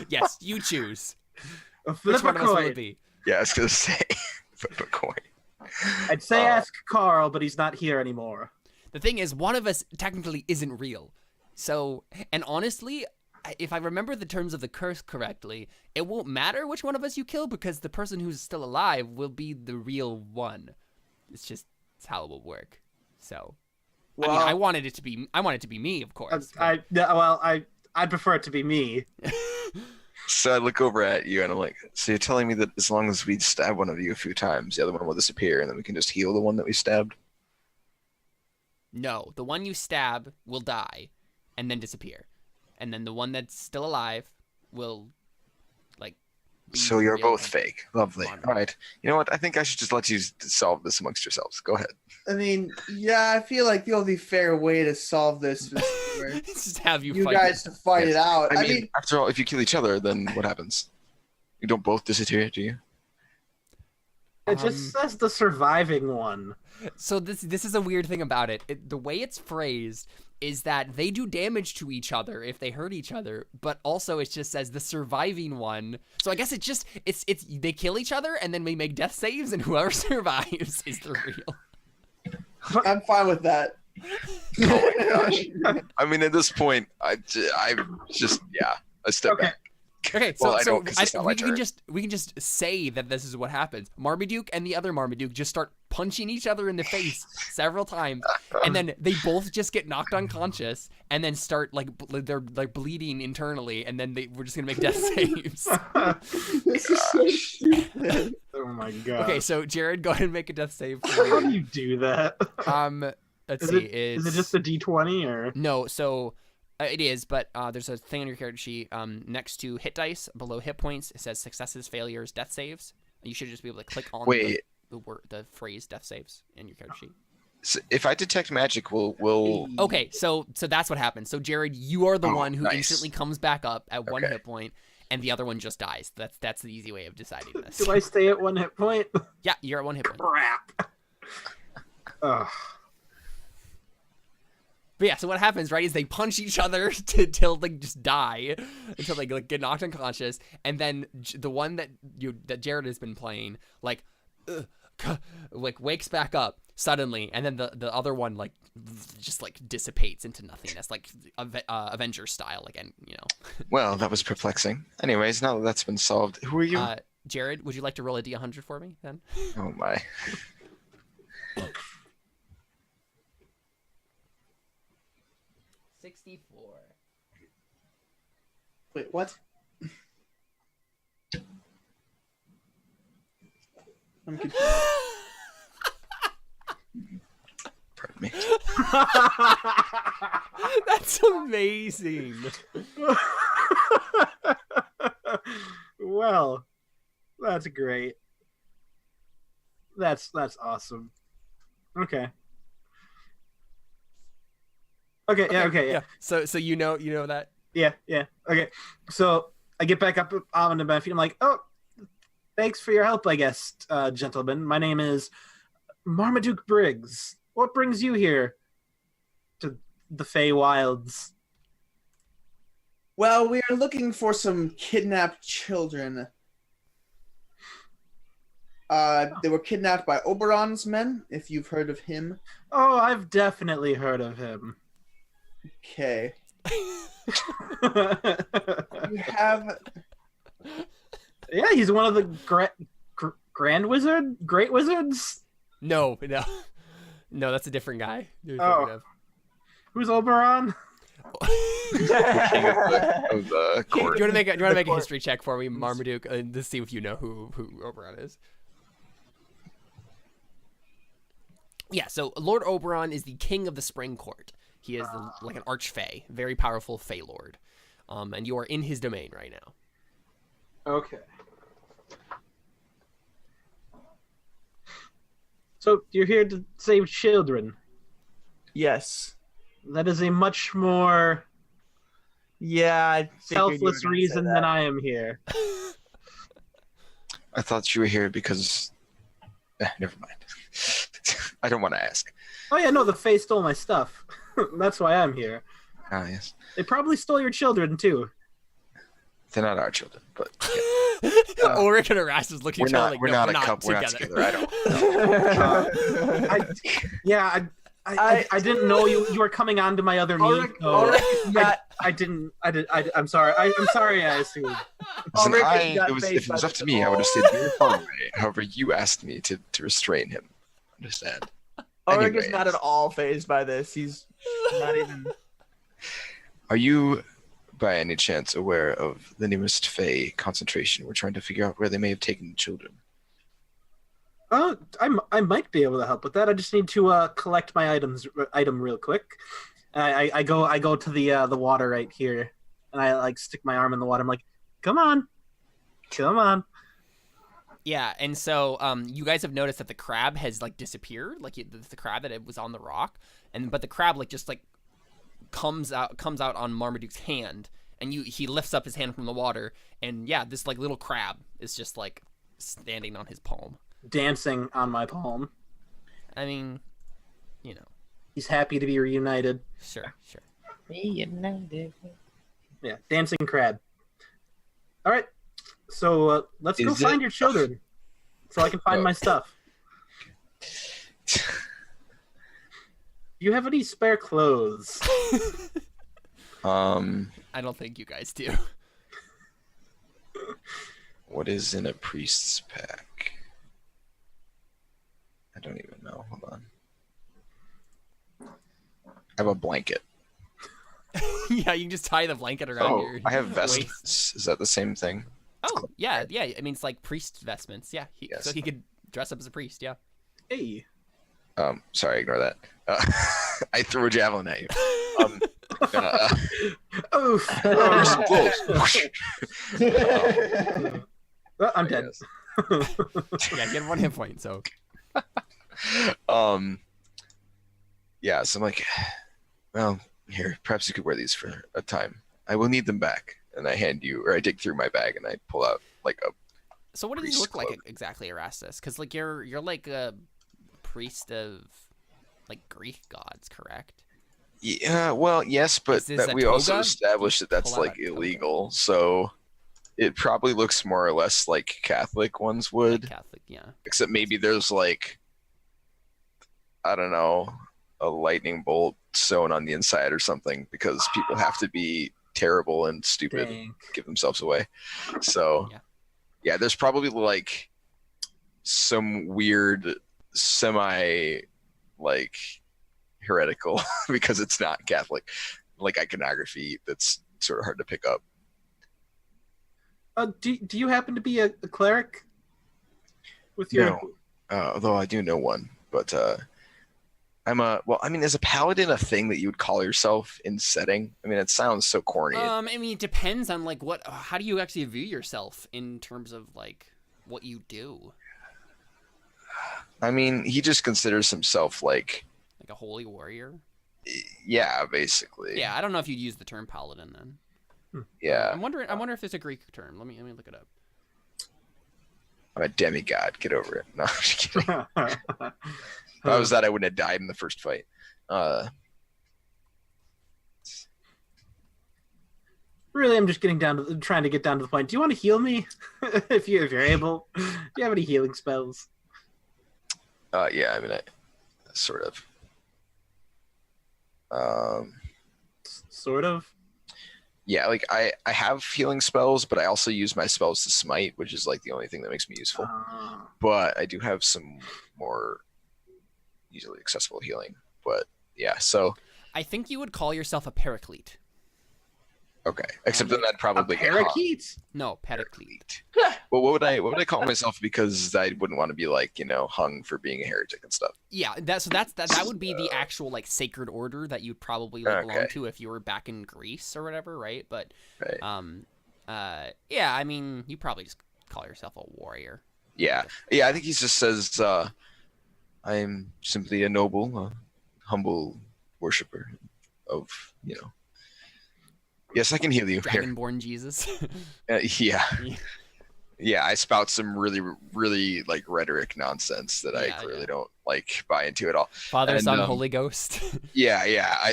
Yes, you choose. Flip Which a one of us will it coin. be? Yeah, I was gonna say, flip a coin. I'd say ask Carl, but he's not here anymore. The thing is, one of us technically isn't real. So, and honestly, if I remember the terms of the curse correctly, it won't matter which one of us you kill because the person who's still alive will be the real one. It's how it will work. So, Well, I mean, I want it to be me, of course. but- I prefer it to be me. So I look over at you, and I'm like, so you're telling me that as long as we stab one of you a few times, the other one will disappear, and then we can just heal the one that we stabbed? No, the one you stab will die and then disappear. And then the one that's still alive will, like, be So the you're real both one. fake. Lovely. Come on. All right. You know what? I think I should just let you solve this amongst yourselves. Go ahead. I mean, yeah, I feel like the only fair way to solve this is for Just have you, you fight guys to fight Yes. it out. I mean, after all, if you kill each other, then what happens? You don't both disappear, do you? It just says the surviving one. So this is a weird thing about it. The way it's phrased is that they do damage to each other if they hurt each other, but also it just says the surviving one. So I guess it's they kill each other and then we make death saves, and whoever survives is the real. I'm fine with that. Oh my gosh. I mean, at this point, I step Okay. back. Okay, so, Well, I so don't, 'cause it's not my turn. we can just say that this is what happens. Marmaduke and the other Marmaduke just start punching each other in the face several times, and then they both just get knocked unconscious, and then start they're like bleeding internally, and then we're just gonna make death saves. This is so stupid. Oh my god. Okay, so Jared, go ahead and make a death save. For How do me. you do that? Let's Is see. is it just a D20 or? No, so it is, but there's a thing on your character sheet next to hit dice below hit points. It says successes, failures, death saves. You should just be able to click on Wait. the phrase death saves in your character sheet. So if I detect magic, will Okay, so that's what happens. So Jared, you are the one who nice. instantly comes back up at one Okay. hit point, and the other one just dies. That's the easy way of deciding this. Do I stay at one hit point? Yeah, you're at one hit point. Crap. Ugh. But yeah, so what happens, right, is they punch each other till they just die, until they like, get knocked unconscious, and then the one that Jared has been playing, like wakes back up suddenly, and then the other one just dissipates into nothingness, like Avenger style again, you know. Well, that was perplexing. Anyways, now that that's been solved, who are you? Jared, would you like to roll a D100 for me then? Oh my. 64. Wait, what? I'm confused. Pardon me. That's amazing. Well, that's great. That's awesome. Okay. Okay. Yeah. Okay. Yeah. So you know that. Yeah. Okay. So I get back up on my feet. I'm like, oh, thanks for your help, I guess, gentlemen. My name is Marmaduke Briggs. What brings you here to the Feywilds? Well, we are looking for some kidnapped children. They were kidnapped by Oberon's men, if you've heard of him. Oh, I've definitely heard of him. Okay. You have... Yeah, he's one of the great wizards. No, that's a different guy. Oh. Who's Oberon? Of the court. Do you want to make a history check for me, Marmaduke, to see if you know who Oberon is? Yeah, so Lord Oberon is the king of the Spring Court. He is like an archfey, very powerful fey lord, and you are in his domain right now. Okay. So you're here to save children. Yes. That is a much more Yeah. selfless reason than I am here. I thought you were here because... never mind. I don't want to ask. Oh yeah, no, the Fae stole my stuff. That's why I'm here. Ah, yes. They probably stole your children too. They're not our children, but... Ulrich and Erastus look at each other like, we're no, not a couple. We're not together. I don't. I didn't know you were coming on to my other meet. I'm sorry. I'm sorry. I assumed. Listen, if it was up to me, I would have stayed very far away. However, you asked me to restrain him. Understand? Ulrich is not at all fazed by this. He's not even... Are you, by any chance, aware of the newest Fey concentration? We're trying to figure out where they may have taken the children. I might be able to help with that. I just need to collect my item real quick. I go to the water right here, and I like stick my arm in the water. I'm like, come on. Yeah, and so you guys have noticed that the crab has like disappeared, like the crab that it was on the rock, but the crab like just like comes out on Marmaduke's hand, and he lifts up his hand from the water, and yeah, this like little crab is just like standing on his palm, dancing on my palm. I mean, you know, he's happy to be reunited. Sure. Reunited. Yeah, dancing crab. All right. So let's go find your children, so I can find my stuff. Do you have any spare clothes? I don't think you guys do. What is in a priest's pack? I don't even know. Hold on. I have a blanket. Yeah, you can just tie the blanket around your I have waist. vestments. Is that the same thing? Oh, yeah. I mean, it's like priest vestments. Yeah, Yes. So he could dress up as a priest. Yeah. Hey. Sorry, ignore that. I threw a javelin at you. Oof. You're so close. Well, I'm dead. Yeah, get 1 hit point. So. Yeah, so I'm like, well, here, perhaps you could wear these for a time. I will need them back. And I hand you, or I dig through my bag and I pull out like a... So what do you look like exactly, Erastus? Because like you're like a priest of like Greek gods, correct? Yeah, well, yes, but we also established that that's like illegal. So it probably looks more or less like Catholic ones would. Like Catholic, yeah. Except maybe there's like, I don't know, a lightning bolt sewn on the inside or something, because people have to be terrible and stupid and give themselves away. So yeah, there's probably like some weird semi like heretical because it's not Catholic like iconography that's sort of hard to pick up. Do you happen to be a cleric with your... No, although I do know one, but is a paladin a thing that you would call yourself in setting? I mean, it sounds so corny. I mean, it depends on like how do you actually view yourself in terms of like what you do? I mean, he just considers himself like Like a holy warrior. yeah, basically. Yeah, I don't know if you'd use the term paladin then. Yeah. I wonder if there's a Greek term. Let me look it up. I'm a demigod. Get over it. No, I'm just kidding. If I was that, I wouldn't have died in the first fight. Really, I'm just trying to get down to the point. Do you want to heal me? if you're able. Do you have any healing spells? Yeah, I mean, sort of. Sort of. Yeah, like I have healing spells, but I also use my spells to smite, which is like the only thing that makes me useful. But I do have some more easily accessible healing. But yeah, so I think you would call yourself a paraclete. okay. Except then I'd probably get hot. Parakeet? No, paraclete. Well, what would I call myself? Because I wouldn't want to be like, hung for being a heretic and stuff. Yeah, that would be the actual like sacred order that you'd probably belong Okay. to if you were back in Greece or whatever, right? But Right. yeah, I mean, you probably just call yourself a warrior. Yeah. I think he just says, I am simply a noble, humble worshiper of, Yes, I can heal you. Here. Dragonborn Jesus. Yeah. Yeah, I spout some really, really like rhetoric nonsense that I clearly don't like buy into at all. Father, And, Son, Holy Ghost. Yeah.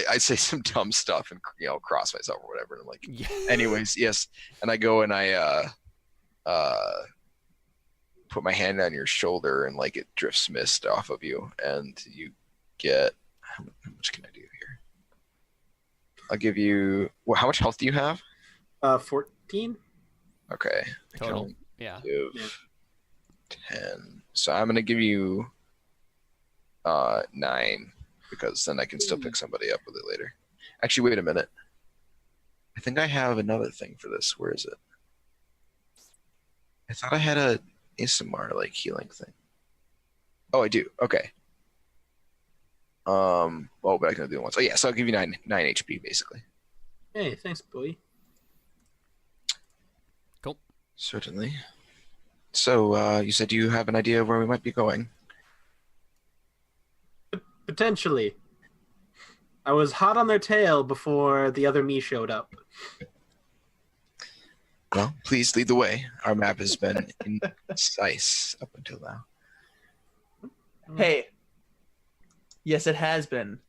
I say some dumb stuff and cross myself or whatever. And I'm like, Yeah. anyways, yes. And I go and I put my hand on your shoulder and like it drifts mist off of you, and you get how much can I do here? I'll give you. Well, how much health do you have? 14. Okay. I can Total. only Yeah. give 10. So I'm gonna give you 9 because then I can still pick somebody up with it later. Actually, wait a minute. I think I have another thing for this. Where is it? I thought I had a ASMR like healing thing. Oh, I do. Okay. Well, but I can do it once. Oh yeah, so I'll give you 9 HP basically. Hey, thanks, boy. Cool. Certainly. So you said you have an idea of where we might be going. Potentially. I was hot on their tail before the other me showed up. Well, please lead the way. Our map has been concise up until now. Hey. Yes, it has been.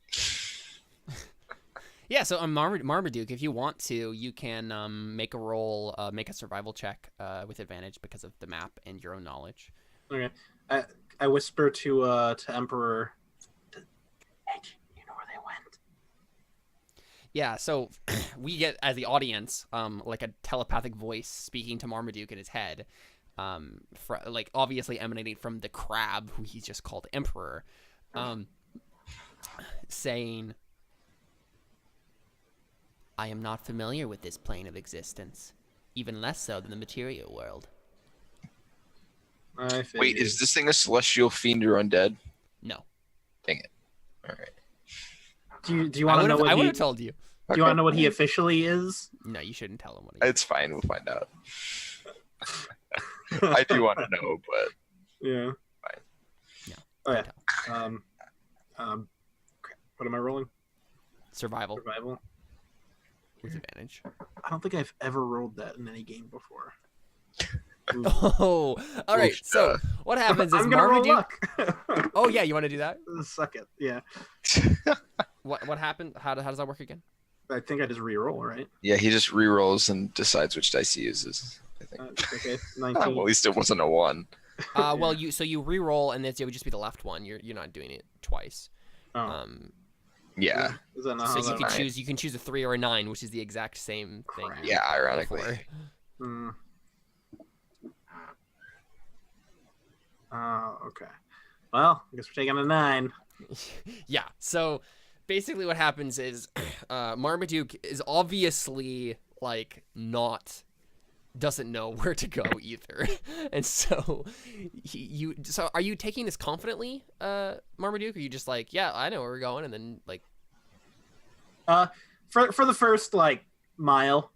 Yeah, so Marmaduke, if you want to, you can make a roll, make a survival check with advantage because of the map and your own knowledge. Okay. I whisper to Emperor. Hey, you know where they went? Yeah, so we get, as the audience, like a telepathic voice speaking to Marmaduke in his head, like obviously emanating from the crab, who he's just called Emperor, saying, I am not familiar with this plane of existence, even less so than the material world. Wait, is this thing a celestial fiend or undead? No. Dang it. All right. Do you want to know what I would he? have told you. Do you want to know what he officially is? No, you shouldn't tell him what he is. It's fine. We'll find out. I do want to know, but Yeah. Fine. No. Oh yeah. don't tell. Crap. What am I rolling? Survival Survival. with advantage. I don't think I've ever rolled that in any game before. Ooh. Oh, all right. So what happens is I'm gonna roll Marmaduke. luck. Oh yeah, you want to do that? Suck it. Yeah. What happened? How does that work again? I think I just re-roll, right? yeah, he just re-rolls and decides which dice he uses. I think. Okay. Well, 19. at least it wasn't a 1. Well, you re-roll, and it would just be the left one. You're not doing it twice. Oh. Yeah. Is that not So how you that can works? choose. You can choose a 3 or a 9, which is the exact same thing. Crap. Yeah, ironically. before. Hmm. Okay. Well, I guess we're taking a 9. Yeah. So basically, what happens is Marmaduke is obviously like doesn't know where to go either, and so So are you taking this confidently, Marmaduke? Or are you just like, yeah, I know where we're going, and then like? For the first like mile.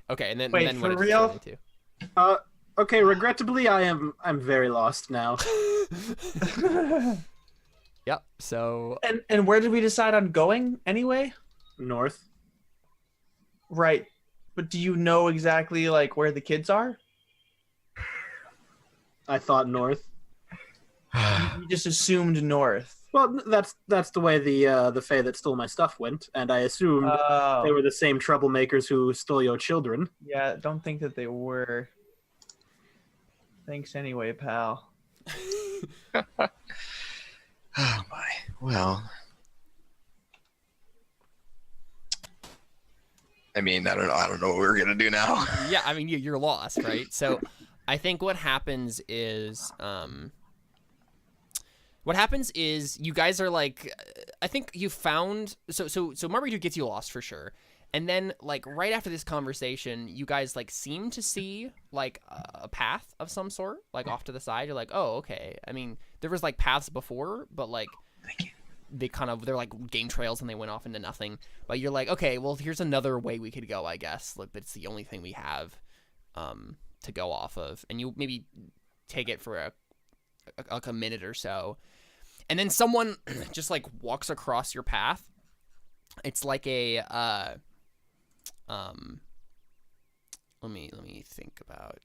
Okay, and then Wait, then for what real? Does it turn into? Okay, regrettably, I'm very lost now. Yep. So And where did we decide on going anyway? North. Right. But do you know exactly like where the kids are? I thought north. You just assumed north. Well, that's the way the Fae that stole my stuff went, and I assumed Oh. they were the same troublemakers who stole your children. Yeah, don't think that they were. Thanks anyway, pal. Oh my. Well, I mean, I don't know what we're gonna do now. yeah, I mean you're lost, right? So I think what happens is you guys are like, I think you found so Marbury gets you lost for sure. And then like right after this conversation, you guys like seem to see like a path of some sort, like off to the side. You're like, oh, okay. I mean, there was like paths before, but like they're like game trails and they went off into nothing. But you're like, okay, well, here's another way we could go, I guess. Like that's the only thing we have to go off of. And you maybe take it for a minute or so. And then someone just like walks across your path. It's like a let me think about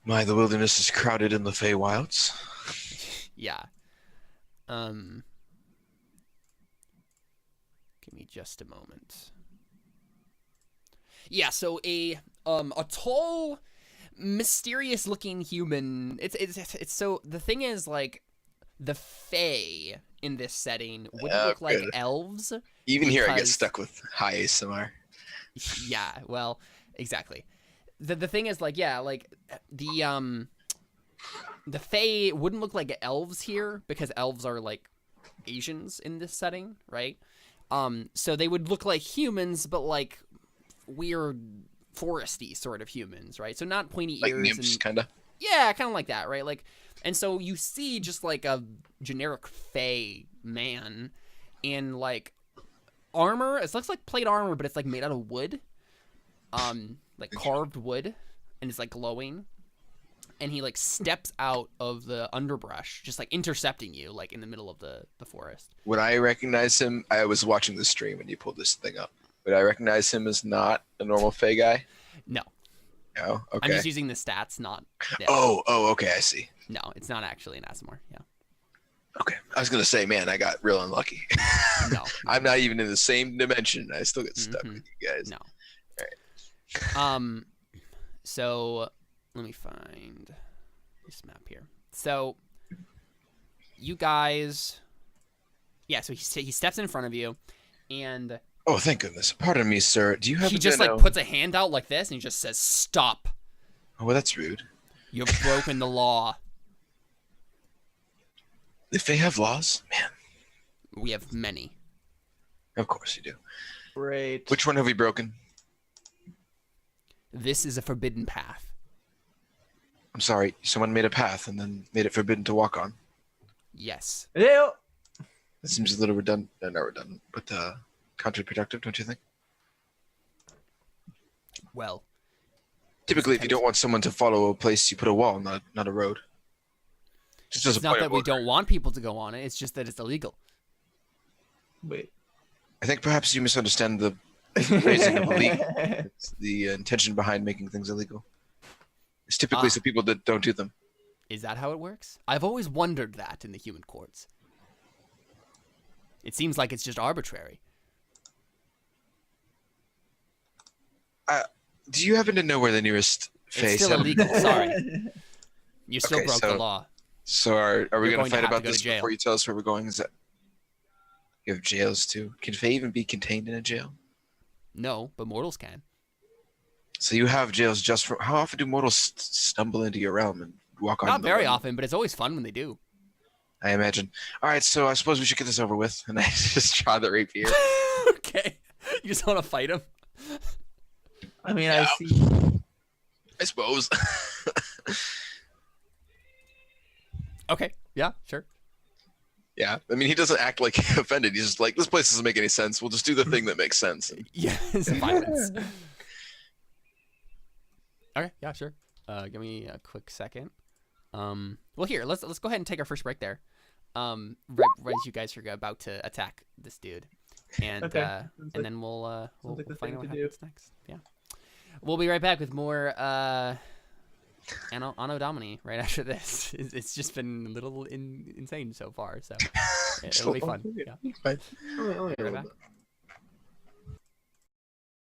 My, the wilderness is crowded in the Feywilds. yeah. Give me just a moment. Yeah, so a tall, mysterious looking human. It's so the thing is like the Fae in this setting wouldn't look like elves. Even here, I get because- stuck with high ASMR. Yeah, well, exactly. The thing is like, yeah, like the Fae wouldn't look like elves here because elves are like Asians in this setting, right? So they would look like humans, but like weird foresty sort of humans, right? So not pointy Like ears nymphs, and kind of. yeah, kind of like that, right? Like, and so you see just like a generic Fae man in like armor. It looks like plate armor, but it's like made out of wood, like carved wood, and it's like glowing. And he like steps out of the underbrush, just like intercepting you, like in the middle of the forest. Would I recognize him? I was watching the stream when you pulled this thing up. Would I recognize him as not a normal Fey guy? No, No. Okay. I'm just using the stats, not. Yeah. Oh. Okay. I see. No, it's not actually an ASMR. Yeah. Okay. I was gonna say, man, I got real unlucky. No. I'm not even in the same dimension. I still get stuck Mhm. with you guys. No. All So let me find this map here. So you guys, yeah. So he steps in front of you, and Oh, thank goodness. Pardon me, sir. Do you have he to just know? like puts a hand out like this, and he just says, "Stop! Oh, well, that's rude. You've broken the law. If they have laws, man, We have many." of course you do. Great. Which one have we broken? This is a forbidden path. I'm sorry. Someone made a path and then made it forbidden to walk on. Yes. Ew. That seems a little redundant. Not redundant, but counterproductive, don't you think? Well, Typically, if you don't want someone to follow a place, you put a wall, not a road. Just as it's a not point that of we order. don't want people to go on it. It's just that it's illegal. Wait. I think perhaps you misunderstand the phrasing of illegal. It's the intention behind making things illegal. It's typically so people that don't do them. Is that how it works? I've always wondered that in the human courts. It seems like it's just arbitrary. Do you happen to know where the nearest Fey It's still settlement? illegal. Sorry. You still Okay, broke the so- law. So are we You're going going to to fight have about to go this to jail. before you tell us where we're going? Is that you have jails too? Can Fey even be contained in a jail? No, but mortals can. So you have jails just for how often do mortals stumble into your realm and walk on? Not the very realm? often, but it's always fun when they do. I imagine. All right, so I suppose we should get this over with. And I just draw the rapier. Okay. You just want to fight him? I mean, Yeah. I see. I suppose. Okay. Yeah, sure. Yeah, I mean, he doesn't act like offended. He's just like, this place doesn't make any sense. We'll just do the thing that makes sense. Yes, violence. Okay, yeah, sure. Give me a quick second. Well, here, let's go ahead and take our first break there. Right as you guys are about to attack this dude, and Okay. and then we'll like the find thing out what to do. happens next. Yeah, we'll be right back with more Anno Domini right after this. It's just been a little insane so far, so it'll be fun. Yeah, Bye. Only be a right little back. bit.